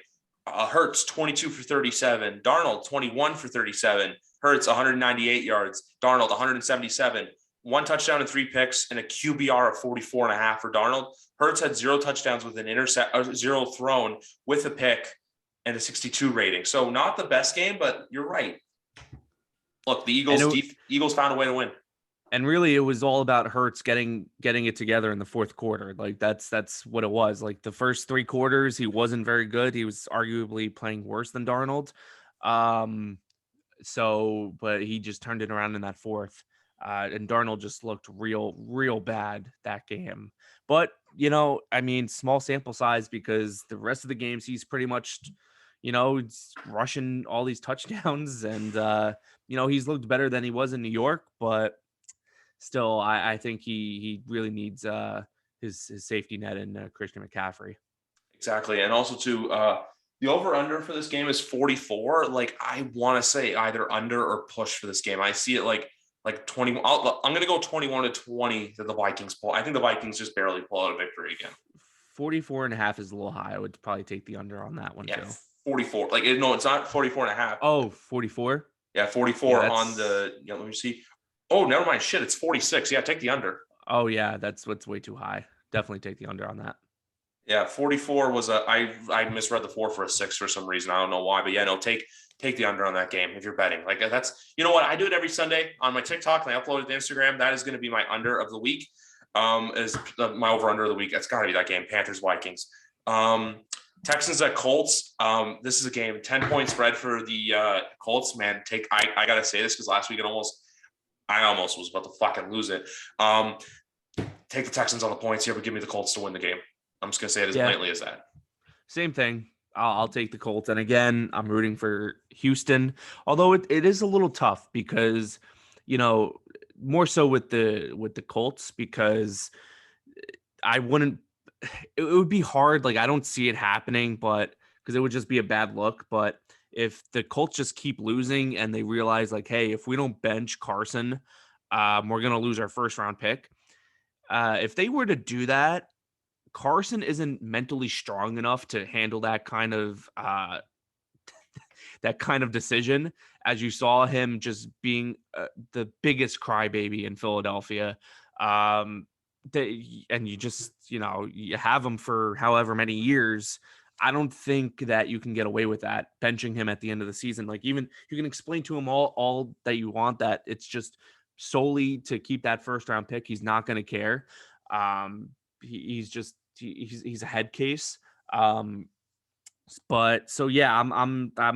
Hurts 22 for 37. Darnold 21 for 37. Hurts 198 yards. Darnold 177. 1 touchdown and 3 picks, and a QBR of 44.5 for Darnold. Hurts had 0 touchdowns with an intercept, 0 thrown with a pick, and a 62 rating. So not the best game, but you're right. Look, the Eagles found a way to win. And really, it was all about Hurts getting it together in the fourth quarter. Like that's what it was. Like the first 3 quarters, he wasn't very good. He was arguably playing worse than Darnold. But he just turned it around in that fourth. And Darnold just looked real bad that game. But, I mean, small sample size because the rest of the games he's pretty much, rushing all these touchdowns. And, he's looked better than he was in New York. But still, I think he really needs his safety net in Christian McCaffrey. Exactly. And also, the over-under for this game is 44. Like, I want to say either under or push for this game. I see it like 20. I'm going to go 21-20 to the Vikings pull. I think the Vikings just barely pull out a victory again. 44.5 is a little high. I would probably take the under on that one too. 44. No, it's not 44.5. Oh, 44? Yeah, 44 on the, let me see. Oh, never mind. Shit, it's 46. Yeah, take the under. Oh, yeah, that's what's way too high. Definitely take the under on that. Yeah, 44 was I misread the 4 for a 6 for some reason. I don't know why, but yeah, no, take the under on that game if you're betting. Like that's, you know what? I do it every Sunday on my TikTok and I upload it to Instagram. That is going to be my under of the week. Is my over under of the week. That's got to be that game. Panthers Vikings. Texans at Colts. This is a game 10-point spread for the Colts. Man, I gotta say this because last week I almost was about to fucking lose it. Take the Texans on the points here, but give me the Colts to win the game. I'm just gonna say it as blatantly as that. Same thing. I'll take the Colts. And again, I'm rooting for Houston, although it is a little tough because, more so with the Colts, because it would be hard. Like, I don't see it happening, but because it would just be a bad look. But if the Colts just keep losing and they realize like, hey, if we don't bench Carson, we're going to lose our first round pick. If they were to do that, Carson isn't mentally strong enough to handle that kind of decision, as you saw him just being the biggest crybaby in Philadelphia. And you just, you have him for however many years. I don't think that you can get away with that, benching him at the end of the season. Like, even you can explain to him all that you want, that it's just solely to keep that first round pick. He's not going to care. He's a head case. But so yeah, I'm a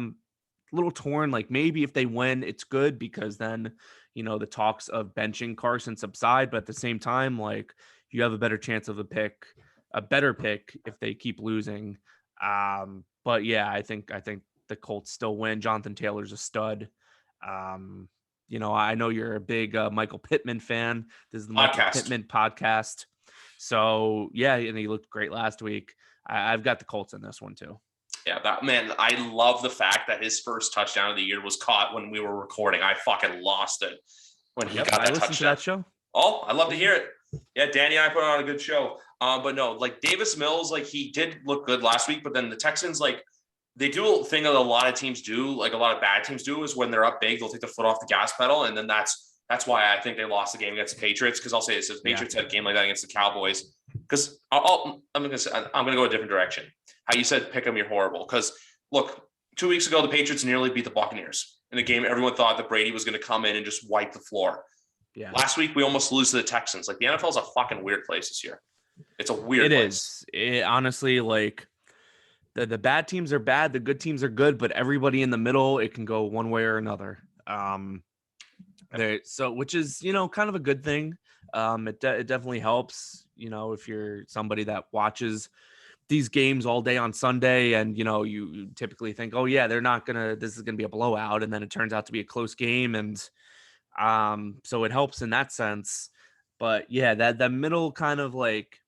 little torn. Like, maybe if they win, it's good because then, the talks of benching Carson subside. But at the same time, like, you have a better chance of a better pick if they keep losing. But yeah, I think the Colts still win. Jonathan Taylor's a stud. I know you're a big Michael Pittman fan. This is the Michael Pittman podcast. So yeah, and he looked great last week. I've got the Colts in this one too. Yeah, I love the fact that his first touchdown of the year was caught when we were recording. I fucking lost it when he got that touchdown. To that show. Oh, I love to hear it. Yeah, Danny and I put on a good show. But no, like Davis Mills, like he did look good last week, but then the Texans, like they do a thing that a lot of teams do, like a lot of bad teams do, is when they're up big, they'll take the foot off the gas pedal, and then that's why I think they lost the game against the Patriots. Because I'll say this: if the Patriots had a game like that against the Cowboys, because I'm gonna go a different direction. How you said pick them, you're horrible. Because look, 2 weeks ago the Patriots nearly beat the Buccaneers in a game everyone thought that Brady was going to come in and just wipe the floor. Yeah. Last week we almost lose to the Texans. Like the NFL is a fucking weird place this year. It's a weird place. It honestly, like the bad teams are bad, the good teams are good, but everybody in the middle, it can go one way or another. Which is, kind of a good thing. It definitely helps, if you're somebody that watches these games all day on Sunday and, you typically think, oh yeah, this is going to be a blowout. And then it turns out to be a close game. And so it helps in that sense. But yeah, that middle kind of like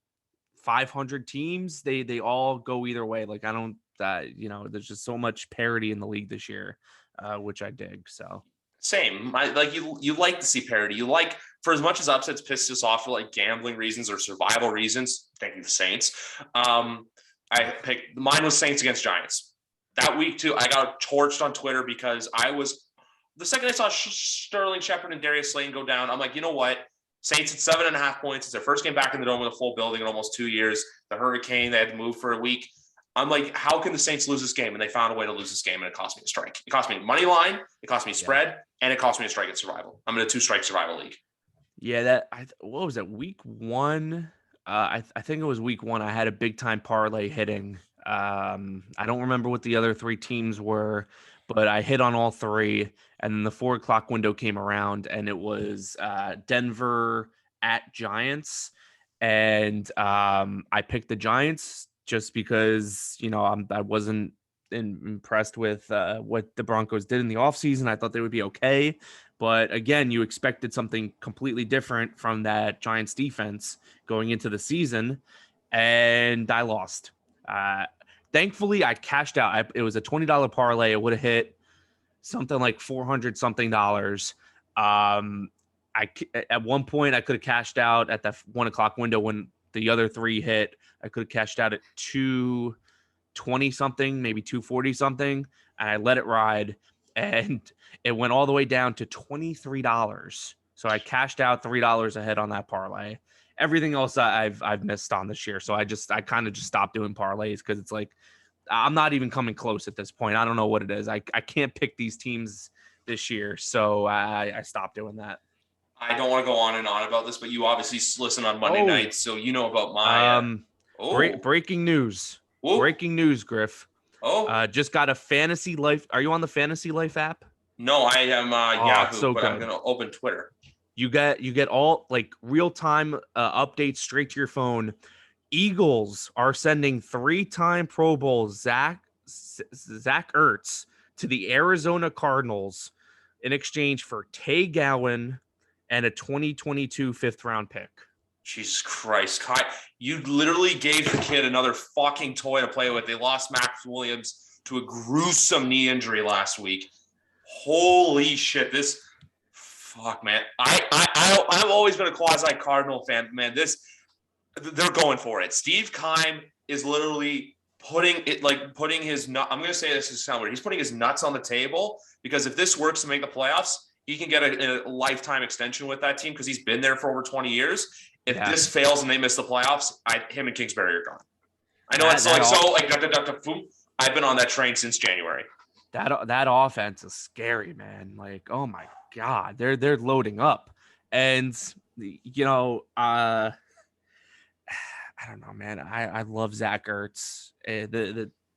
500 teams, they all go either way. Like I don't, there's just so much parity in the league this year, which I dig. So same. You like to see parity. You like, for as much as upsets piss us off for like gambling reasons or survival reasons. Thank you, Saints. I picked mine was Saints against Giants. That week too, I got torched on Twitter because the second I saw Sterling Shepard and Darius Slayton go down, I'm like, you know what? Saints at 7.5 points. It's their first game back in the dome with a full building in almost 2 years. The hurricane, they had to move for a week. I'm like, how can the Saints lose this game? And they found a way to lose this game, and it cost me a strike. It cost me money line, it cost me spread, and it cost me a strike at survival. I'm in a 2-strike survival league. Yeah, what was that? Week 1? I think it was week 1. I had a big time parlay hitting. I don't remember what the other 3 teams were, but I hit on all 3. And then the 4:00 window came around, and it was Denver at Giants, and I picked the Giants just because I wasn't impressed with what the Broncos did in the offseason. I thought they would be okay, but again, you expected something completely different from that Giants defense going into the season, and I lost. Thankfully, I cashed out. It was a $20 parlay. It would have hit something like $400 something. At one point I could have cashed out at the 1:00 window when the other 3 hit. I could have cashed out at 220 something, maybe 240 something, and I let it ride, and it went all the way down to $23. So I cashed out $3 ahead on that parlay. Everything else I've missed on this year. So I kind of just stopped doing parlays because it's like I'm not even coming close at this point. I don't know what it is. I can't pick these teams this year, so I stopped doing that. I don't want to go on and on about this, but you obviously listen on Monday nights, so you know about my breaking news. Ooh. Breaking news, Griff. Just got a Fantasy Life. Are you on the Fantasy Life app? No, I am Yahoo, so but good. I'm gonna open Twitter. You get all like real-time updates straight to your phone. Eagles are sending 3-time Pro Bowl Zach Ertz to the Arizona Cardinals in exchange for Tay Gowan and a 2022 5th-round pick. Jesus Christ, Kai, you literally gave the kid another fucking toy to play with. They lost Max Williams to a gruesome knee injury last week. Holy shit, this fuck, man. I've always been a quasi Cardinal fan, man. They're going for it. Steve Keim is literally putting his nut. I'm going to say this is sound weird. He's putting his nuts on the table because if this works to make the playoffs, he can get a lifetime extension with that team because he's been there for over 20 years. If this fails and they miss the playoffs, him and Kingsbury are gone. I know I've been on that train since January. That offense is scary, man. Like, oh my God, they're loading up, and I don't know, man. I love Zach Ertz.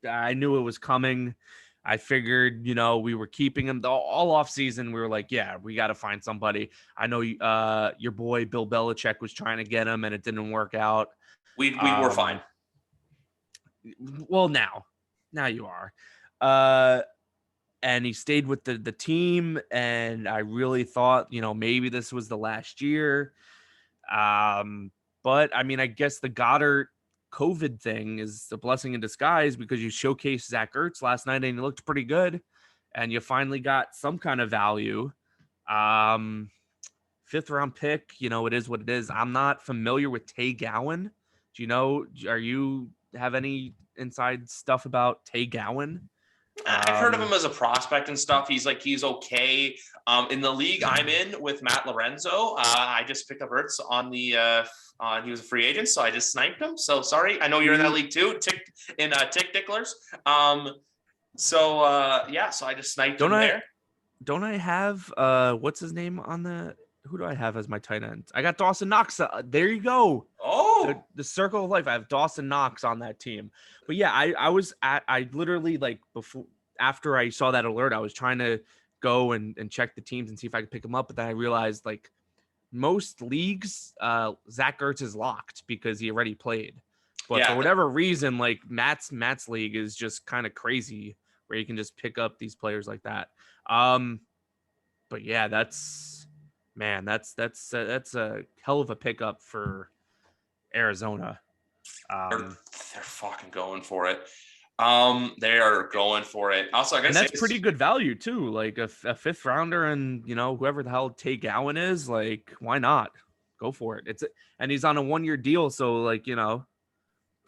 I knew it was coming. I figured, we were keeping him all off season. We were like, yeah, we got to find somebody. I know your boy Bill Belichick was trying to get him, and it didn't work out. We were fine. Well, now you are. And he stayed with the team, and I really thought, maybe this was the last year. But I mean, I guess the Goddard COVID thing is a blessing in disguise because you showcased Zach Ertz last night and he looked pretty good, and you finally got some kind of value. fifth round pick. It is what it is. I'm not familiar with Tay Gowan. Are you have any inside stuff about Tay Gowan? I've heard of him as a prospect and stuff. He's okay. In the league I'm in with Matt Lorenzo, I just picked up Ertz on the he was a free agent, so I just sniped him. So sorry. I know you're in that league too, Tick Ticklers. So I just sniped him there. Don't I have what's his name on the who do I have as my tight end? I got Dawson Knox. There you go. Oh, the circle of life. I have Dawson Knox on that team. But yeah, I literally after I saw that alert, I was trying to go and check the teams and see if I could pick them up. But then I realized most leagues, Zach Ertz is locked because he already played. But for whatever reason, Matt's league is just kind of crazy where you can just pick up these players like that. But yeah, that's a hell of a pickup for Arizona. They're fucking going for it. They are going for it. Also, I gotta say, that's pretty good value too. Like a fifth rounder, and whoever the hell Tay Gowan is, why not go for it? And he's on a 1-year deal, so you're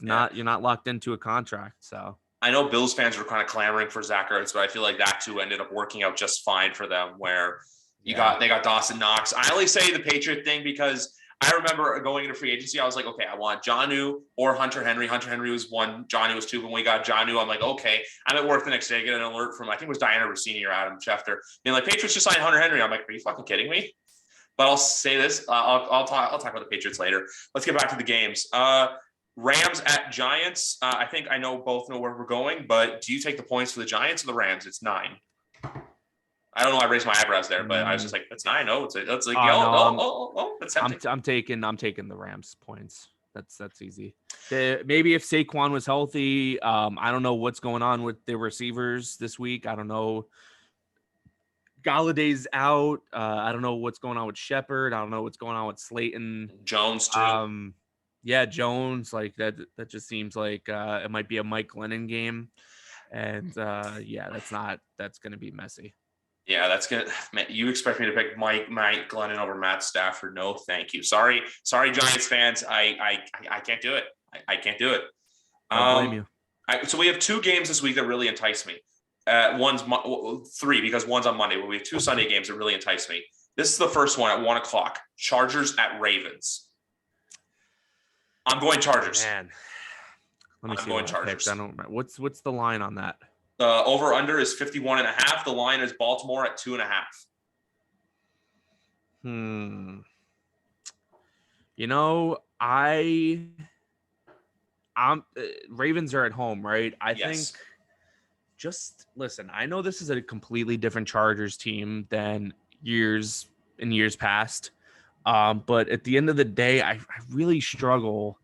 not locked into a contract. So I know Bills fans were kind of clamoring for Zach Ertz, but I feel like that too ended up working out just fine for them. Where they got Dawson Knox. I only say the Patriot thing because I remember going into free agency, I was like, okay, I want Jonnu or Hunter Henry. Hunter Henry was 1, Jonnu was 2. When we got Jonnu, I'm like, okay. I'm at work the next day, get an alert from, I think it was Diana Rossini or Adam Schefter, being like, Patriots just signed Hunter Henry. I'm like, are you fucking kidding me? But I'll say this. I'll talk about the Patriots later. Let's get back to the games. Rams at Giants. I think I both know where we're going, but do you take the points for the Giants or the Rams? It's 9. I don't know. I raised my eyebrows there, but I was just like, "That's 9." Oh, that's like, that's tempting. I'm taking the Rams points. That's easy. Maybe if Saquon was healthy, I don't know what's going on with the receivers this week. I don't know. Galladay's out. I don't know what's going on with Shepard. I don't know what's going on with Slayton. Jones too. Yeah, Jones. That just seems like it might be a Mike Glennon game, and that's gonna be messy. Yeah, that's good. Man, you expect me to pick Mike Glennon over Matt Stafford? No, thank you. Sorry, Giants fans. I can't do it. I can't do it. I blame you. So we have 2 games this week that really entice me. One's 3 because one's on Monday. But we have 2 Sunday games that really entice me. This is the first one at 1:00. Chargers at Ravens. I'm going Chargers. Man, let me see. I'm going Chargers. I don't remember. What's the line on that? Over under is 51.5. The line is Baltimore at 2.5. Ravens are at home, right? I think just listen, I know this is a completely different Chargers team than years past. But at the end of the day, I really struggle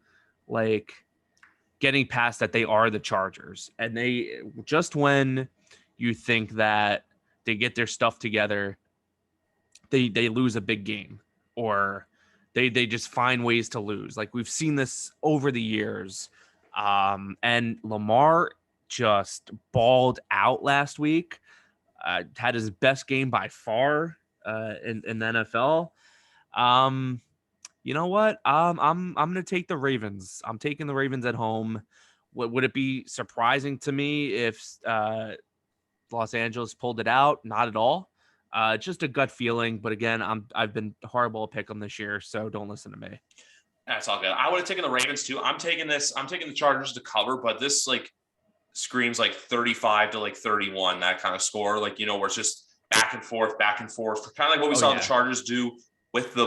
getting past that they are the Chargers. And they just when you think that they get their stuff together, they lose a big game or they just find ways to lose. We've seen this over the years. And Lamar just balled out last week, had his best game by far in the NFL. You know what? I'm gonna take the Ravens. I'm taking the Ravens at home. Would it be surprising to me if Los Angeles pulled it out? Not at all. Just a gut feeling. But again, I've been horrible at pick them this year, so don't listen to me. That's all good. I would have taken the Ravens too. I'm taking the Chargers to cover, but this screams 35 to 31, that kind of score. Where it's just back and forth, kind of like what we saw the Chargers do with the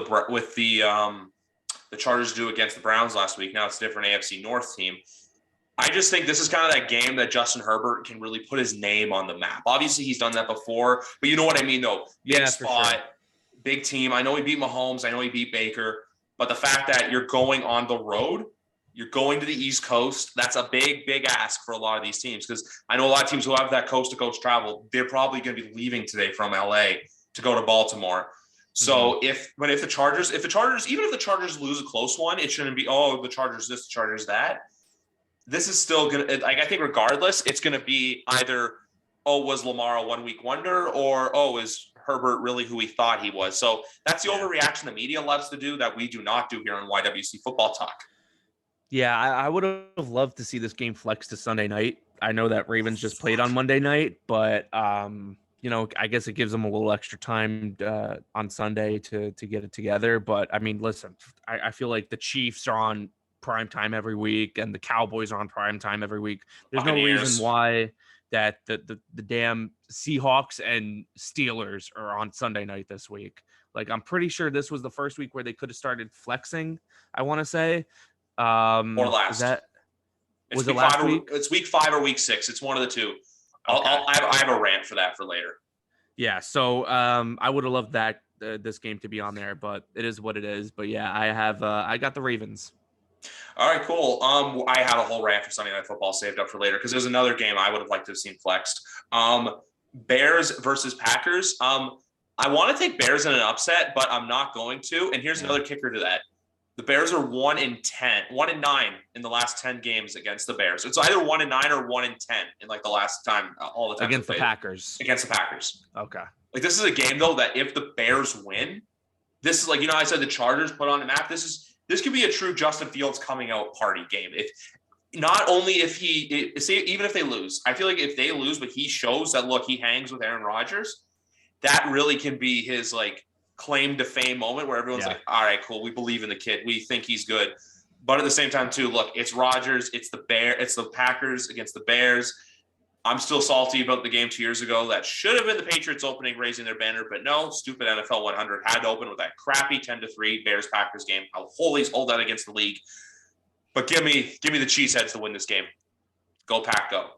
Chargers do against the Browns last week. Now it's a different AFC North team. I just think this is kind of that game that Justin Herbert can really put his name on the map. Obviously, he's done that before, but you know what I mean, though. Big spot, sure. Big team. I know he beat Mahomes. I know he beat Baker. But the fact that you're going on the road, you're going to the East Coast, that's a big, big ask for a lot of these teams. Because I know a lot of teams who have that coast-to-coast travel, they're probably going to be leaving today from LA to go to Baltimore. So if the Chargers, even if the Chargers lose a close one, it shouldn't be, the Chargers this, the Chargers that. This is still going to, I think regardless, it's going to be either, was Lamar a 1-week wonder, or, is Herbert really who we thought he was. So that's the overreaction the media loves to do that we do not do here on YWC Football Talk. Yeah, I would have loved to see this game flex to Sunday night. I know that Ravens just played on Monday night, but I guess it gives them a little extra time on Sunday to get it together. But I mean, listen, I feel like the Chiefs are on prime time every week, and the Cowboys are on prime time every week. There's no reason why that the damn Seahawks and Steelers are on Sunday night this week. Like, I'm pretty sure this was the first week where they could have started flexing, I want to say. Or last. Was it last week? It's week 5 or week 6. It's one of the two. Okay. I have a rant for that for later. Yeah, so I would have loved that this game to be on there, but it is what it is. But yeah, I got the Ravens. All right, cool. I had a whole rant for Sunday Night Football saved up for later because there's another game I would have liked to have seen flexed. Bears versus Packers. I want to take Bears in an upset, but I'm not going to. And here's another kicker to that. The Bears are 1-9 in the last 10 games against the Bears. It's either 1-9 or 1-10 in like the last time, all the time against the Packers. Against the Packers. Okay. Like, this is a game though that if the Bears win, this is like, I said the Chargers put on the map. This could be a true Justin Fields coming out party game. If not only if even if they lose, I feel like if they lose, but he shows that look, he hangs with Aaron Rodgers, that really can be his like claim to fame moment where everyone's like, all right, cool, we believe in the kid, we think he's good. But at the same time too, look, it's Rodgers, it's the Packers against the Bears. I'm still salty about the game 2 years ago that should have been the Patriots opening, raising their banner, but no, stupid NFL 100 had to open with that crappy 10-3 Bears Packers game. I'll hold that against the league, but give me the Cheeseheads to win this game. Go Pack, go.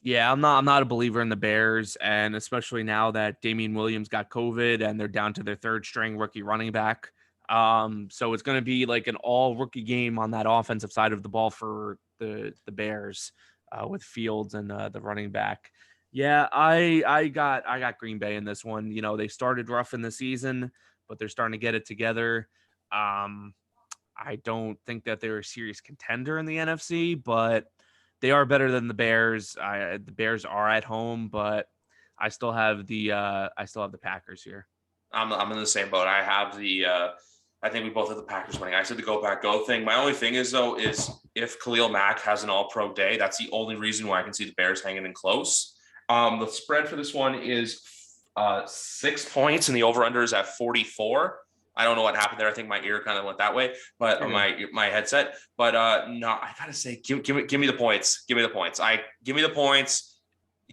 Yeah, I'm not a believer in the Bears, and especially now that Damian Williams got COVID and they're down to their third string rookie running back. So it's going to be like an all rookie game on that offensive side of the ball for the Bears with Fields and the running back. Yeah, I got Green Bay in this one. They started rough in the season, but they're starting to get it together. I don't think that they're a serious contender in the NFC, but they are better than the Bears. The Bears are at home, but I still have the Packers here. I'm in the same boat. I think we both have the Packers winning. I said the go back go thing. My only thing is if Khalil Mack has an all-pro day, that's the only reason why I can see the Bears hanging in close. The spread for this one is 6 points, and the over/under is at 44. I don't know what happened there. I think my ear kind of went that way, but my headset. But no, I gotta say, give me the points. Give me the points. Give me the points.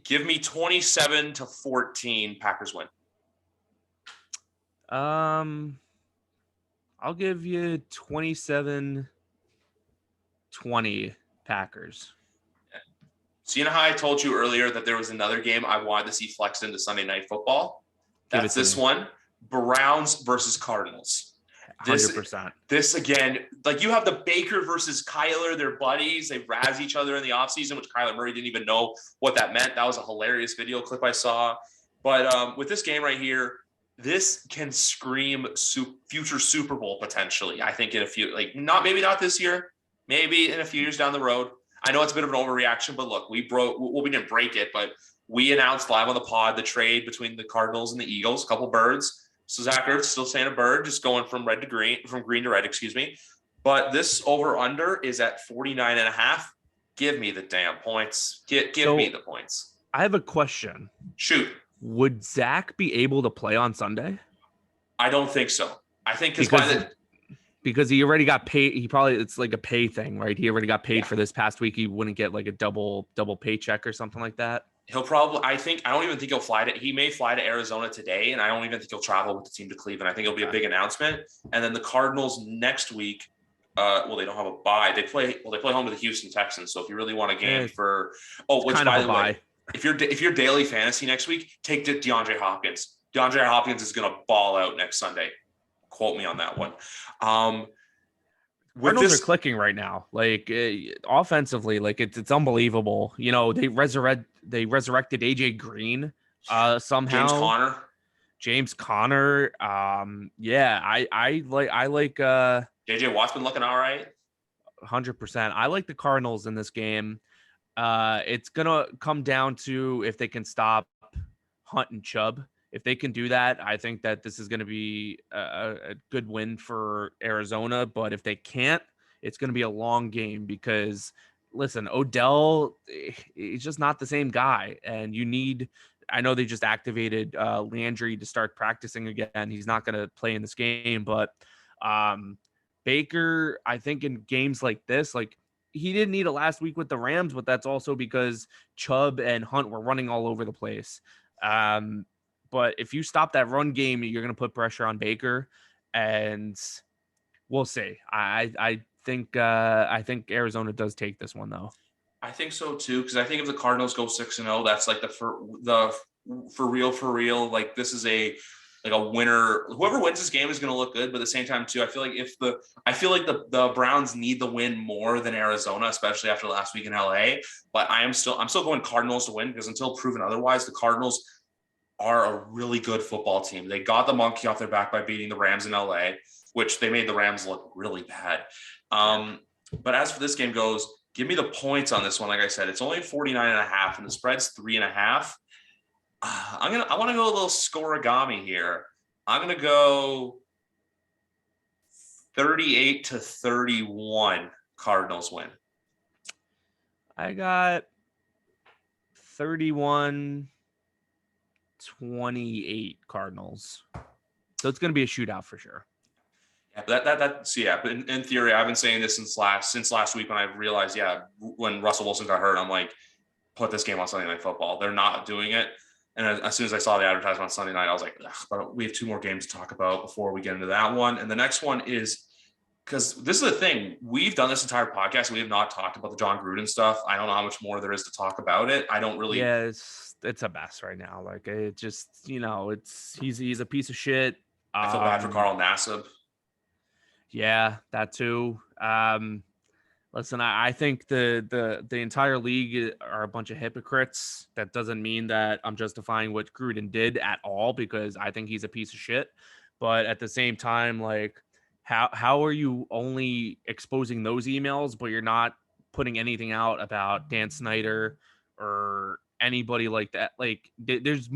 Give me 27-14. Packers win. I'll give you 27-20 Packers. So how I told you earlier that there was another game I wanted to see flexed into Sunday Night Football? That's this one. Browns versus Cardinals. 100%. This again, like you have the Baker versus Kyler, they're buddies. They razz each other in the offseason, which Kyler Murray didn't even know what that meant. That was a hilarious video clip I saw. But with this game right here, this can scream future Super Bowl potentially. I think in a few, maybe not this year, maybe in a few years down the road. I know it's a bit of an overreaction, but look, we didn't break it, but we announced live on the pod the trade between the Cardinals and the Eagles, a couple birds. So Zach Ertz still saying a bird, just going from green to red, excuse me. But this over-under is at 49.5. Give me the damn points. Give me the points. I have a question. Shoot. Would Zach be able to play on Sunday? I don't think so. I think because he already got paid. It's like a pay thing, right? He already got paid for this past week. He wouldn't get like a double paycheck or something like that. He'll probably, I don't even think he'll he may fly to Arizona today, and I don't even think he'll travel with the team to Cleveland. I think it'll be a big announcement. And then the Cardinals next week, they don't have a bye. They play home to the Houston Texans. So if you really want a game by the way, if you're daily fantasy next week, take DeAndre Hopkins. DeAndre Hopkins is going to ball out next Sunday. Quote me on that one. Cardinals are clicking right now, offensively, it's unbelievable. They resurrected AJ Green somehow. James Conner. I like JJ Watt's been looking all right. 100%. I like the Cardinals in this game. It's gonna come down to if they can stop Hunt and Chubb. If they can do that, I think that this is going to be a good win for Arizona. But if they can't, it's going to be a long game because, listen, Odell, he's just not the same guy. And I know they just activated Landry to start practicing again. He's not going to play in this game. But Baker, I think in games like this, like, he didn't need it last week with the Rams, but that's also because Chubb and Hunt were running all over the place. But if you stop that run game, you're going to put pressure on Baker, and we'll see. I think Arizona does take this one though. I think so too, because I think if the Cardinals go 6-0, that's like the for real. Like this is a winner. Whoever wins this game is going to look good, but at the same time too, I feel like the Browns need the win more than Arizona, especially after last week in LA. But I'm still going Cardinals to win, because until proven otherwise, the Cardinals are a really good football team. They got the monkey off their back by beating the Rams in LA, which they made the Rams look really bad. But as for this game goes, give me the points on this one. Like I said, it's only 49.5 and the spread's 3.5. I want to go a little scoregami here. I'm going to go 38-31 Cardinals win. I got 31-28 Cardinals. So it's going to be a shootout for sure. Yeah, but in theory, I've been saying this since last week when I realized, when Russell Wilson got hurt, I'm like, put this game on Sunday Night Football. They're not doing it. And as soon as I saw the advertisement on Sunday night, I was like, but we have 2 more games to talk about before we get into that one. And the next one is, because this is the thing, we've done this entire podcast, we have not talked about the John Gruden stuff. I don't know how much more there is to talk about it. I don't really. Yeah, it's a mess right now. Like, it just, he's a piece of shit. I feel bad for Carl Nassib. Yeah, that too. Listen, I think the entire league are a bunch of hypocrites. That doesn't mean that I'm justifying what Gruden did at all, because I think he's a piece of shit. But at the same time, like, how are you only exposing those emails, but you're not putting anything out about Dan Snyder or anybody like that? Like, there's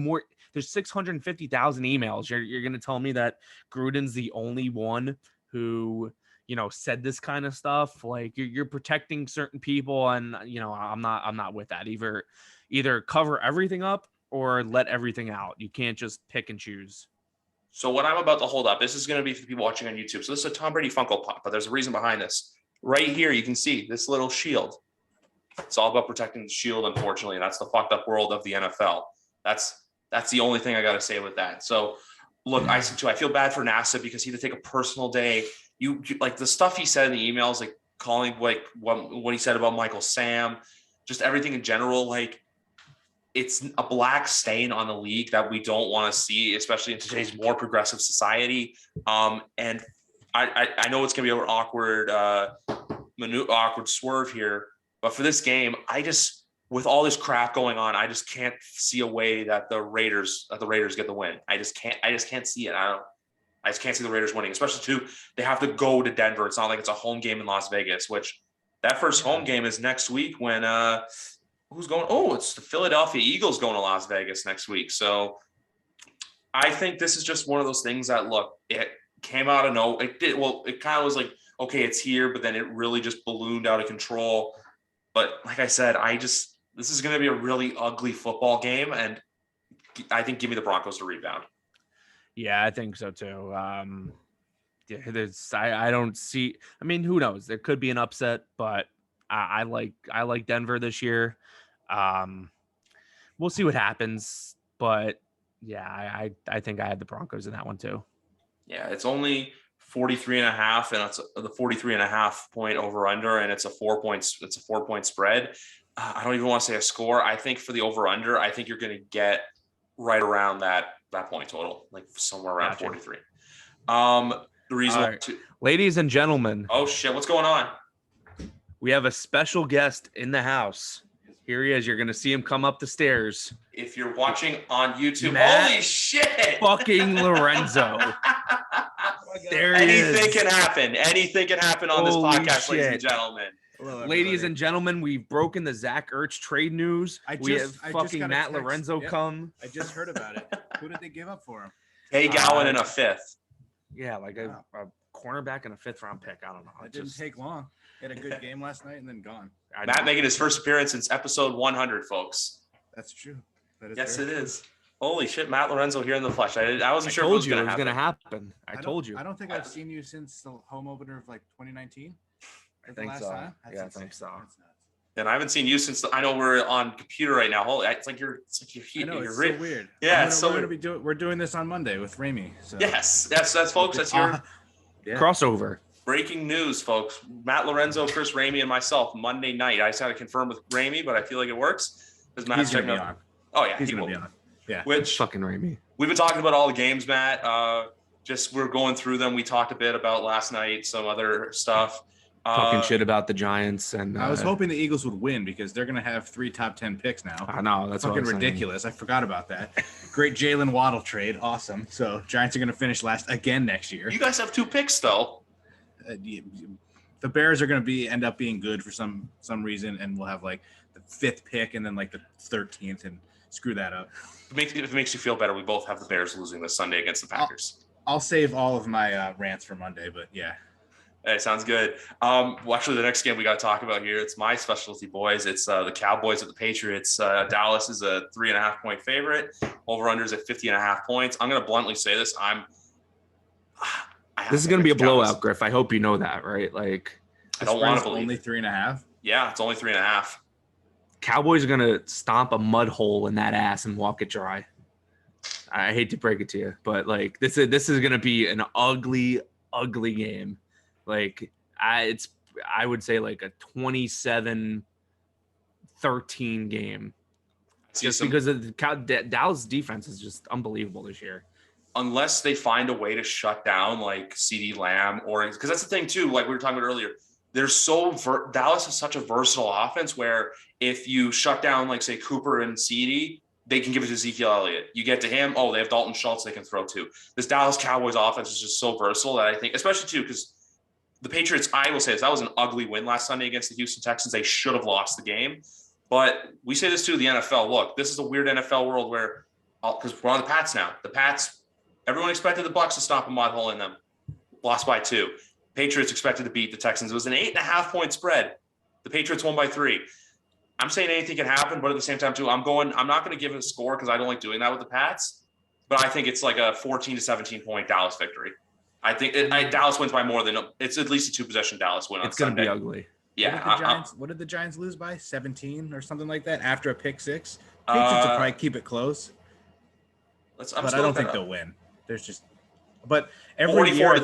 650,000 emails. You're going to tell me that Gruden's the only one who said this kind of stuff? Like, you're protecting certain people, and I'm not with that. Either cover everything up or let everything out. You can't just pick and choose. So what I'm about to hold up, this is going to be for people watching on YouTube. So this is a Tom Brady Funko Pop, but there's a reason behind this. Right here, you can see this little shield. It's all about protecting the shield, unfortunately. And that's the fucked up world of the NFL. That's the only thing I got to say with that. So look, I feel bad for NASA because he had to take a personal day. You like the stuff he said in the emails, like calling like what he said about Michael Sam, just everything in general. Like, it's a black stain on the league that we don't want to see, especially in today's more progressive society. And I know it's gonna be an awkward swerve here, but for this game, with all this crap going on, I just can't see a way that the Raiders get the win. I just can't see it. I just can't see the Raiders winning, especially too. They have to go to Denver. It's not like it's a home game in Las Vegas, which that first home game is next week when who's going? Oh, it's the Philadelphia Eagles going to Las Vegas next week. So I think this is just one of those things that, look, it came out of nowhere. It kind of was like, okay, it's here, but then it really just ballooned out of control. But like I said, this is going to be a really ugly football game, and I think give me the Broncos to rebound. Yeah, I think so too. I don't see. I mean, who knows? There could be an upset, but I like Denver this year. We'll see what happens, but yeah, I think I had the Broncos in that one too. Yeah, it's only 43.5, and it's the 43.5 point over under, and it's a 4-point spread. I don't even want to say a score. I think for the over under, I think you're going to get right around that point total, like somewhere around 43. The reason, right. Ladies and gentlemen. Oh shit, what's going on? We have a special guest in the house. Here he is. You're going to see him come up the stairs. If you're watching on YouTube, Matt holy shit! Fucking Lorenzo. There he is. Anything can happen. Anything can happen on this podcast, ladies and gentlemen. Ladies and gentlemen, we've broken the Zach Ertz trade news. We have fucking Matt Lorenzo come. I just heard about it. Who did they give up for him? Hey, Gowan in a fifth. Yeah, like a cornerback and a 5th-round pick. I don't know. It didn't take long. He had a good game last night and then gone. Matt making his first appearance since episode 100, folks. That's true. Yes, it is. Holy shit, Matt Lorenzo here in the flesh. I wasn't sure if it was going to happen. I told you. I don't think I've seen you since the home opener of like 2019. I think so. Yeah, I think so. And I haven't seen you since I know we're on computer right now. It's like you're I know, it's so weird. Yeah, we're doing this on Monday with Ramey. So. Yes, that's folks. That's your crossover. Breaking news, folks. Matt Lorenzo, Chris Ramey, and myself Monday night. I just had to confirm with Ramey, but I feel like it works. He's going to be on. Oh yeah, he's going to be on. Yeah. Which fucking Ramey. We've been talking about all the games, Matt. Just we're going through them. We talked a bit about last night, some other stuff. Talking shit about the Giants, and I was hoping the Eagles would win because they're going to have 3 top 10 picks now. I know, that's fucking ridiculous. I forgot about that. Great Jalen Waddle trade, awesome. So Giants are going to finish last again next year. You guys have 2 picks though. The Bears are going to end up being good for some reason, and we'll have like the 5th pick and then like the 13th, and screw that up. If it makes you feel better, we both have the Bears losing this Sunday against the Packers. I'll save all of my rants for Monday, but yeah. Hey, sounds good. Well, actually, the next game we got to talk about here, it's my specialty, boys. It's the Cowboys at the Patriots. Dallas is a 3.5-point favorite. Over-under is at 50.5 points. I'm going to bluntly say this. This is going to be a blowout, Griff. I hope you know that, right? Like, I don't want to believe only 3.5. Yeah, it's only 3.5. Cowboys are going to stomp a mud hole in that ass and walk it dry. I hate to break it to you, but like this is going to be an ugly game. Like I would say like a 27-13 game. Just because of the Dallas defense is just unbelievable this year. Unless they find a way to shut down like CeeDee Lamb, or because that's the thing too, like we were talking about earlier, Dallas is such a versatile offense where if you shut down like say Cooper and CeeDee, they can give it to Ezekiel Elliott. You get to him, they have Dalton Schultz they can throw to. This Dallas Cowboys offense is just so versatile that I think, especially too, because the Patriots, I will say this, that was an ugly win last Sunday against the Houston Texans. They should have lost the game. But we say this too, the NFL. Look, this is a weird NFL world where, because we're on the Pats now. The Pats, everyone expected the Bucs to stomp a mud hole in them. Lost by 2. Patriots expected to beat the Texans. It was an 8.5-point spread. The Patriots won by 3. I'm saying anything can happen, but at the same time too, I'm not going to give it a score because I don't like doing that with the Pats. But I think it's like a 14 to 17-point Dallas victory. I think Dallas wins by more than it's at least a 2-possession Dallas win. It's going to be ugly. Yeah. What did the Giants lose by? 17 or something like that after a pick 6. Patriots will probably keep it close. But I don't think they'll win. But every year,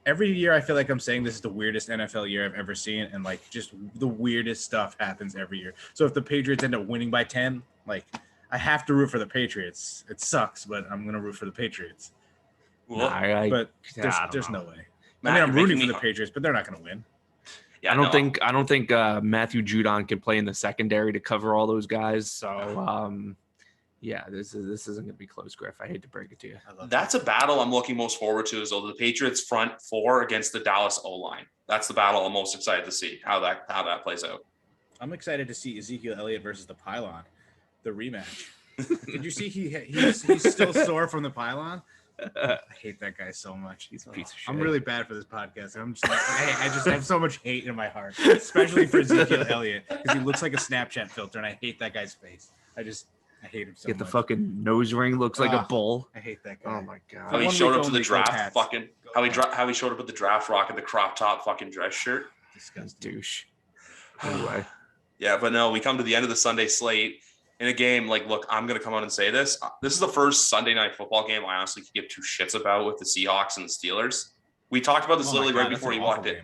every year I feel like I'm saying this is the weirdest NFL year I've ever seen, and like just the weirdest stuff happens every year. So if the Patriots end up winning by 10, like I have to root for the Patriots. It sucks, but I'm going to root for the Patriots. But there's no way. Matt, I'm rooting for the Patriots, but they're not going to win. Yeah, I don't think Matthew Judon can play in the secondary to cover all those guys. So this isn't going to be close, Griff. I hate to break it to you. That's a battle I'm looking most forward to, is the Patriots front 4 against the Dallas O-line. That's the battle I'm most excited to see how that plays out. I'm excited to see Ezekiel Elliott versus the Pylon, the rematch. Did you see he's still sore from the Pylon? I hate that guy so much. He's a piece of shit. I'm really bad for this podcast. I'm just like, I just have so much hate in my heart, especially for Ezekiel Elliott, because he looks like a Snapchat filter, and I hate that guy's face. I hate him so much. Get the fucking nose ring, looks like a bull. I hate that guy. Oh my god. How he showed up to the draft fucking how he showed up at the draft rocking the crop top fucking dress shirt. Disgusting Douche. Anyway. Yeah, but no, we come to the end of the Sunday slate. In a game, like, look, I'm going to come out and say this. This is the first Sunday night football game I honestly could give 2 shits about with the Seahawks and the Steelers. We talked about this literally right before you walked in.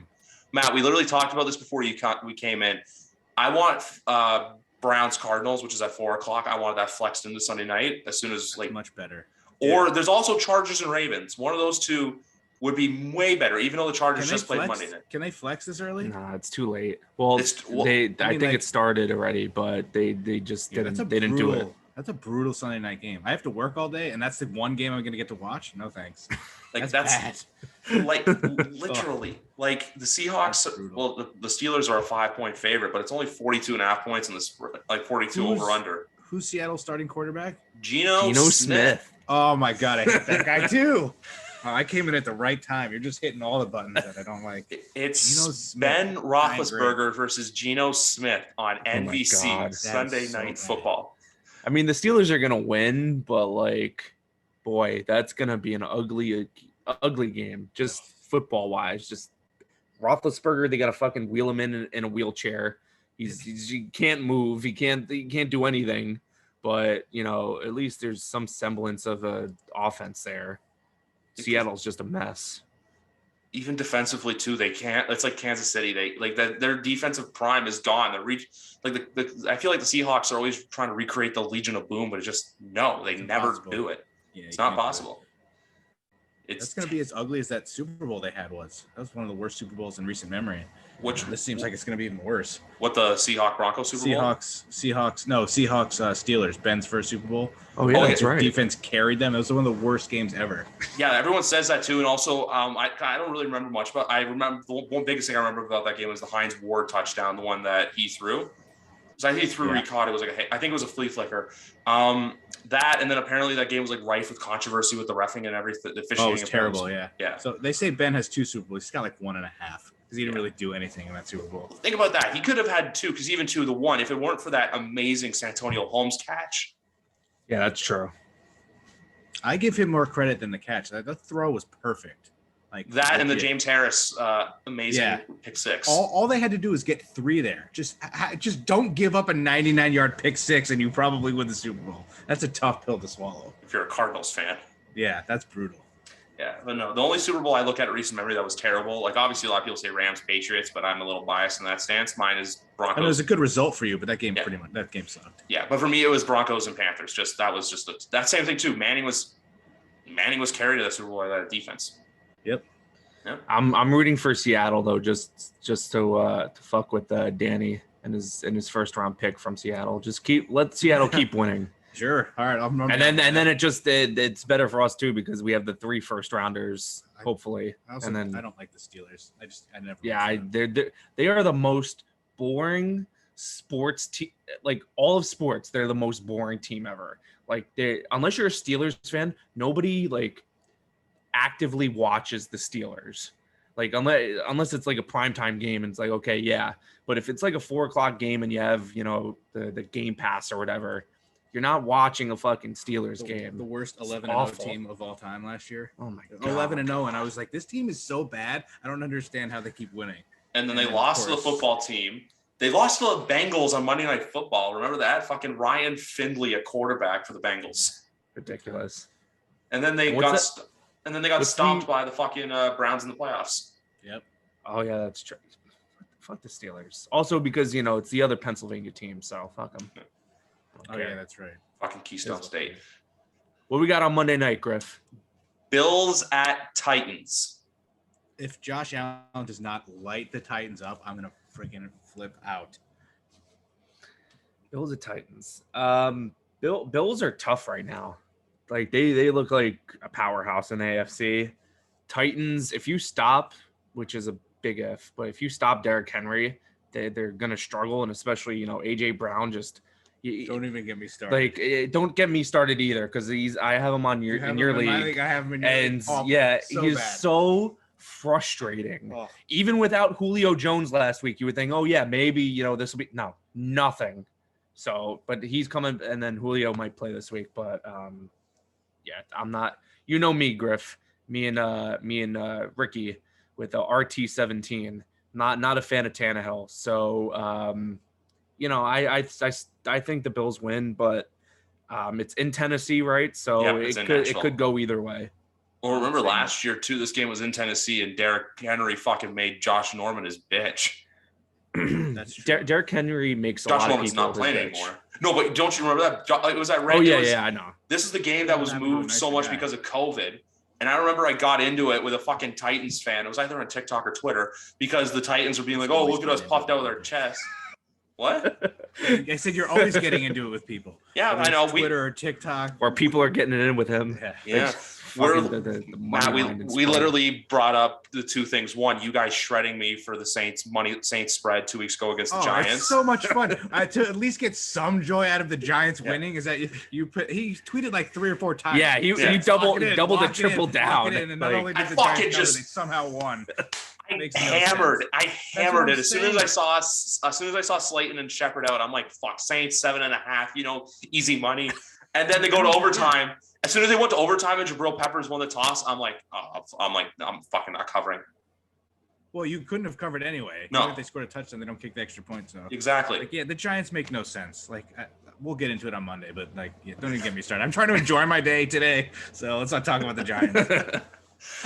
Matt, we literally talked about this before we came in. I want Browns Cardinals, which is at 4:00. I wanted that flexed into Sunday night as soon as like much better. Or there's also Chargers and Ravens. One of those two would be way better, even though the Chargers just played Monday night. Can they flex this early? Nah, it's too late. Well, I think it started already, but they just didn't do it. That's a brutal Sunday night game. I have to work all day, and that's the one game I'm going to get to watch? No, thanks. Like, that's bad. Like, literally. Like, the Seahawks, well, the Steelers are a 5-point favorite, but it's only 42.5 points in this, like 42 over-under. Who's Seattle's starting quarterback? Geno Smith. Oh, my God. I hate that guy, too. I came in at the right time. You're just hitting all the buttons that I don't like. It's Ben Roethlisberger versus Geno Smith on NBC Sunday Night Football. I mean, the Steelers are gonna win, but like, boy, that's gonna be an ugly game. Just football wise, just Roethlisberger, they gotta fucking wheel him in a wheelchair. He can't move. He can't do anything. But you know, at least there's some semblance of a offense there. Seattle's just a mess. Even defensively too, they can't. It's like Kansas City. They like that. Their defensive prime is gone. I feel like the Seahawks are always trying to recreate the Legion of Boom, but it's never do it. Yeah, it's not possible. That's going to be as ugly as that Super Bowl they had was. That was one of the worst Super Bowls in recent memory. This seems like it's going to be even worse. What, the Seahawks Super Bowl? Seahawks Steelers, Ben's first Super Bowl. Oh yeah, that's right. Defense carried them. It was one of the worst games ever. Yeah, everyone says that too. And also, I don't really remember much, but I remember the one biggest thing I remember about that game was the Hines Ward touchdown, the one that he threw. So I think he threw where he caught it. Was like I think it was a flea flicker. That, and then apparently that game was like rife with controversy with the reffing and everything. The officiating. Oh, it was terrible. Yeah. So they say Ben has 2 Super Bowls. He's got like 1.5 because he didn't really do anything in that Super Bowl. Think about that. He could have had 2 because even 2, the 1, if it weren't for that amazing Santonio Holmes catch. Yeah, that's true. I give him more credit than the catch. The throw was perfect. Like that and the James Harris amazing pick 6. All they had to do is get 3 there. Just don't give up a 99-yard pick 6 and you probably win the Super Bowl. That's a tough pill to swallow. If you're a Cardinals fan. Yeah, that's brutal. Yeah, but no, the only Super Bowl I look at recent memory that was terrible. Like obviously a lot of people say Rams Patriots, but I'm a little biased in that stance. Mine is Broncos. I mean, it was a good result for you, but that game that game sucked. Yeah, but for me it was Broncos and Panthers. That same thing too. Manning was carried to the Super Bowl by that defense. Yep. Yeah. I'm rooting for Seattle though, just to fuck with Danny and his first round pick from Seattle. Just let Seattle keep winning. Sure. All right. And then it's better for us too because we have the 3 first rounders hopefully. I don't like the Steelers. I never. Yeah, they are the most boring sports team. Like all of sports, they're the most boring team ever. Like unless you're a Steelers fan, nobody like actively watches the Steelers. Like unless it's like a primetime game and it's like, okay, yeah. But if it's like a 4:00 game and you have, the Game Pass or whatever, you're not watching a fucking Steelers game. The worst 11-0 team of all time last year. Oh my God. 11-0, and I was like, this team is so bad. I don't understand how they keep winning. And then they lost to the football team. They lost to the Bengals on Monday Night Football. Remember that? Fucking Ryan Findlay, a quarterback for the Bengals. Ridiculous. And then they got stomped by the fucking Browns in the playoffs. Yep. Oh yeah, that's true. Fuck the Steelers. Also because it's the other Pennsylvania team, so fuck them. Oh yeah, that's right. Fucking Keystone State. What we got on Monday night, Griff? Bills at Titans. If Josh Allen does not light the Titans up, I'm gonna freaking flip out. Bills at Titans. Bills are tough right now. Like they look like a powerhouse in the AFC. Titans, if you stop, which is a big if, but if you stop Derrick Henry, they're gonna struggle, and especially AJ Brown just. Don't even get me started. Like, don't get me started either, because I have him on in your league. I think I have him in your league. And he's so frustrating. Oh. Even without Julio Jones last week, you would think, oh yeah, maybe this will be nothing. So, but he's coming, and then Julio might play this week. But yeah, I'm not. Me, Griff. Me and Ricky with the RT17. Not a fan of Tannehill. So. I think the Bills win, but it's in Tennessee, right? So it could go either way. Well, remember last year too, this game was in Tennessee and Derrick Henry fucking made Josh Norman his bitch. That's true. Derrick Henry makes Josh a lot Norman's of people not playing anymore. No, but don't you remember that? It was that red. Oh yeah, I know. This is the game that was moved so much because of COVID. And I remember I got into it with a fucking Titans fan. It was either on TikTok or Twitter because the Titans were being like, "Oh, look at us puffed out with our chest." What? I said you're always getting into it with people. Yeah, I know. Twitter or TikTok. Or people are getting it in with him. Yeah. Matt, we literally brought up the two things. One, you guys shredding me for the Saints spread 2 weeks ago against the Giants. It's so much fun. To at least get some joy out of the Giants winning is that he tweeted like 3 or 4 times. Yeah, he doubled and tripled down. And not only did the Giants cover, they somehow won. I hammered it as soon as I saw Slayton and Shepard out. I'm like, fuck, Saints 7.5, easy money. And then they go to overtime. As soon as they went to overtime and Jabril Peppers won the toss, I'm fucking not covering. Well, you couldn't have covered anyway. No. Even if they scored a touchdown, they don't kick the extra point. So exactly. The Giants make no sense. We'll get into it on Monday, but don't even get me started. I'm trying to enjoy my day today, so let's not talk about the Giants.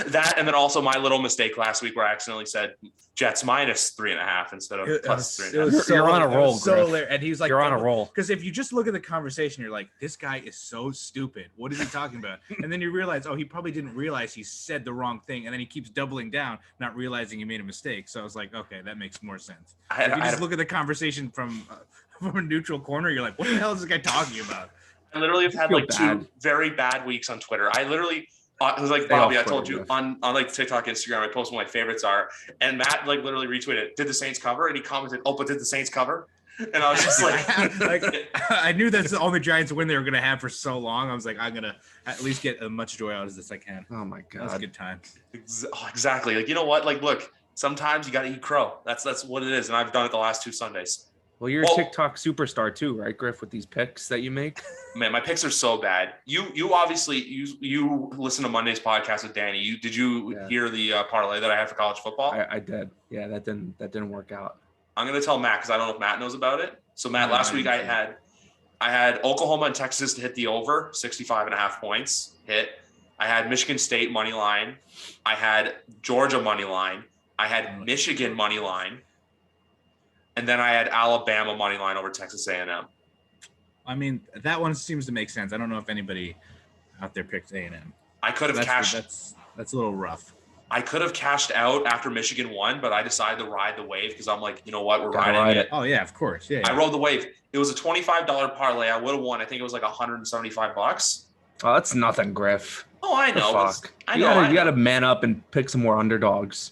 That, and then also my little mistake last week where I accidentally said Jets minus 3.5 instead of plus 3.5. You're on a roll, Griff. And he's like, you're on a roll. Because if you just look at the conversation, you're like, this guy is so stupid. What is he talking about? And then you realize, he probably didn't realize he said the wrong thing. And then he keeps doubling down, not realizing he made a mistake. So I was like, okay, that makes more sense. If you just look at the conversation from a neutral corner, you're like, what the hell is this guy talking about? I literally have had 2 very bad weeks on Twitter. I literally... it was like, Bobby, I told you on like TikTok, Instagram, I post what my favorites are. And Matt literally retweeted, did the Saints cover? And he commented, but did the Saints cover? And I was just I knew that's the only Giants win they were going to have for so long. I was like, I'm going to at least get as much joy out of this I can. Oh my God. That's a good time. Exactly. You know what? Look, sometimes you got to eat crow. That's what it is. And I've done it the last 2 Sundays. Well, you're a TikTok superstar too, right, Griff, with these picks that you make? Man, my picks are so bad. You obviously you listen to Monday's podcast with Danny. Did you hear the parlay that I had for college football? I did. Yeah, that didn't work out. I'm gonna tell Matt because I don't know if Matt knows about it. So Matt, last week I had Oklahoma and Texas to hit the over 65.5 points hit. I had Michigan State money line. I had Georgia money line. I had Michigan money line. And then I had Alabama money line over Texas A&M. I mean, that one seems to make sense. I don't know if anybody out there picked A&M. I could have cashed. That's a little rough. I could have cashed out after Michigan won, but I decided to ride the wave because I'm like, you know what, we're riding it. Oh yeah, of course. Yeah. I rode the wave. It was a $25 parlay. I would have won. I think it was like $175. Oh, that's nothing, Griff. Oh, I know. Fuck. You got to man up and pick some more underdogs.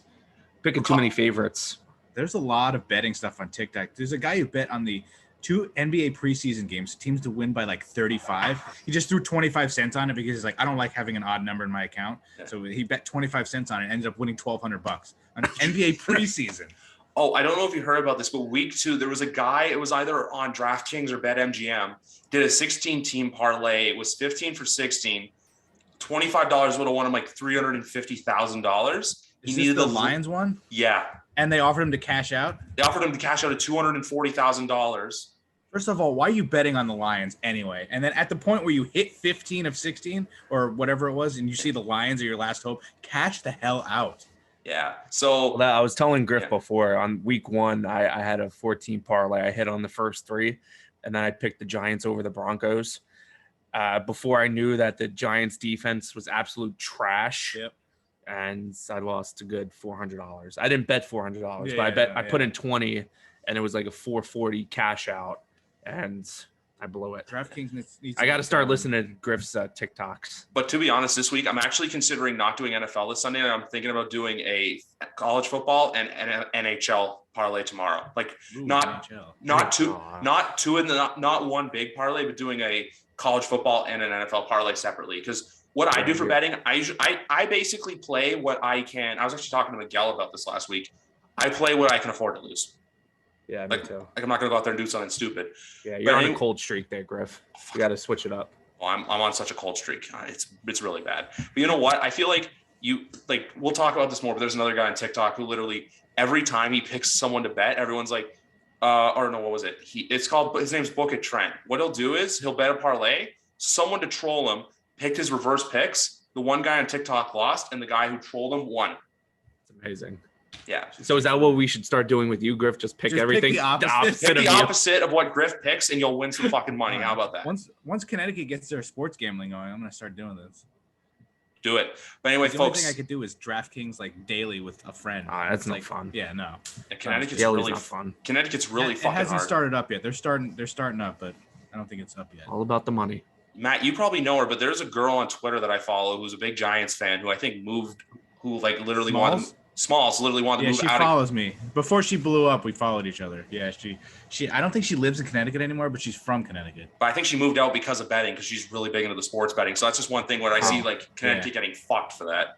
Picking too many favorites. There's a lot of betting stuff on TikTok. There's a guy who bet on the 2 NBA preseason games, teams to win by like 35. He just threw 25 cents on it because he's like, I don't like having an odd number in my account. Yeah. So he bet 25 cents on it and ended up winning $1,200 on NBA preseason. Oh, I don't know if you heard about this, but week 2, there was a guy, it was either on DraftKings or BetMGM, did a 16-team parlay. It was 15 for 16. $25 would have won him like $350,000. He needed the Lions one? Yeah. And they offered him to cash out? They offered him to cash out at $240,000. First of all, why are you betting on the Lions anyway? And then at the point where you hit 15 of 16 or whatever it was and you see the Lions are your last hope, cash the hell out. Yeah. So I was telling Griff before on week 1, I had a 14 parlay. I hit on the first 3, and then I picked the Giants over the Broncos. Before I knew that the Giants defense was absolute trash. Yep. And I lost a good $400. I didn't bet $400, but I put in 20, and it was like a $440 cash out, and I blew it. DraftKings needs I got to start listening to Griff's TikToks. But to be honest, this week I'm actually considering not doing NFL this Sunday. I'm thinking about doing a college football and NHL parlay tomorrow. Like not one big parlay, but doing a college football and an NFL parlay separately because. What I do for betting, I basically play what I can. I was actually talking to Miguel about this last week. I play what I can afford to lose. Yeah, me too. Like I'm not going to go out there and do something stupid. Yeah, you're on a cold streak there, Griff. You got to switch it up. Well, I'm on such a cold streak. It's really bad. But you know what? I feel like we'll talk about this more, but there's another guy on TikTok who literally every time he picks someone to bet, everyone's like, or no, what was it? His name's Book It Trent. What he'll do is he'll bet a parlay, someone to troll him, picked his reverse picks. The one guy on TikTok lost, and the guy who trolled him won. It's amazing. Yeah. So is that what we should start doing with you, Griff? Just pick everything. Pick the opposite of what Griff picks, and you'll win some fucking money. How about that? Once Connecticut gets their sports gambling going, I'm going to start doing this. Do it. But anyway, the folks. The only thing I could do is DraftKings like daily with a friend. That's not like, fun. Yeah, no. Connecticut's really not fun. Connecticut's really fucking hard. It hasn't started up yet. They're starting up, but I don't think it's up yet. All about the money. Matt, you probably know her, but there's a girl on Twitter that I follow who's a big Giants fan who I think moved, who like literally wanted to move she out. Follows me. Before she blew up, we followed each other. Yeah, she. I don't think she lives in Connecticut anymore, but she's from Connecticut. But I think she moved out because of betting, because she's really big into the sports betting. So that's just one thing where I see like Connecticut getting fucked for that.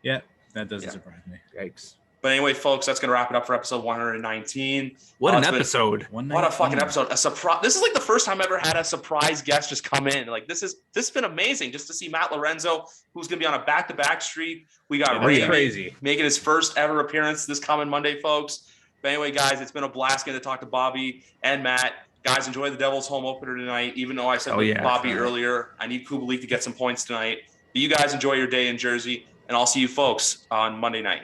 Yeah, that doesn't surprise me. Yikes. But anyway, folks, that's going to wrap it up for episode 119. What an episode. What a fucking episode. A surprise. This is like the first time I ever had a surprise guest just come in. Like this has been amazing just to see Matt Lorenzo, who's going to be on a back-to-back streak. We got Ray crazy making his first ever appearance this coming Monday, folks. But anyway, guys, it's been a blast getting to talk to Bobby and Matt. Guys, enjoy the Devils home opener tonight. Even though I said Bobby earlier, I need Kubalik to get some points tonight. But you guys enjoy your day in Jersey, and I'll see you folks on Monday night.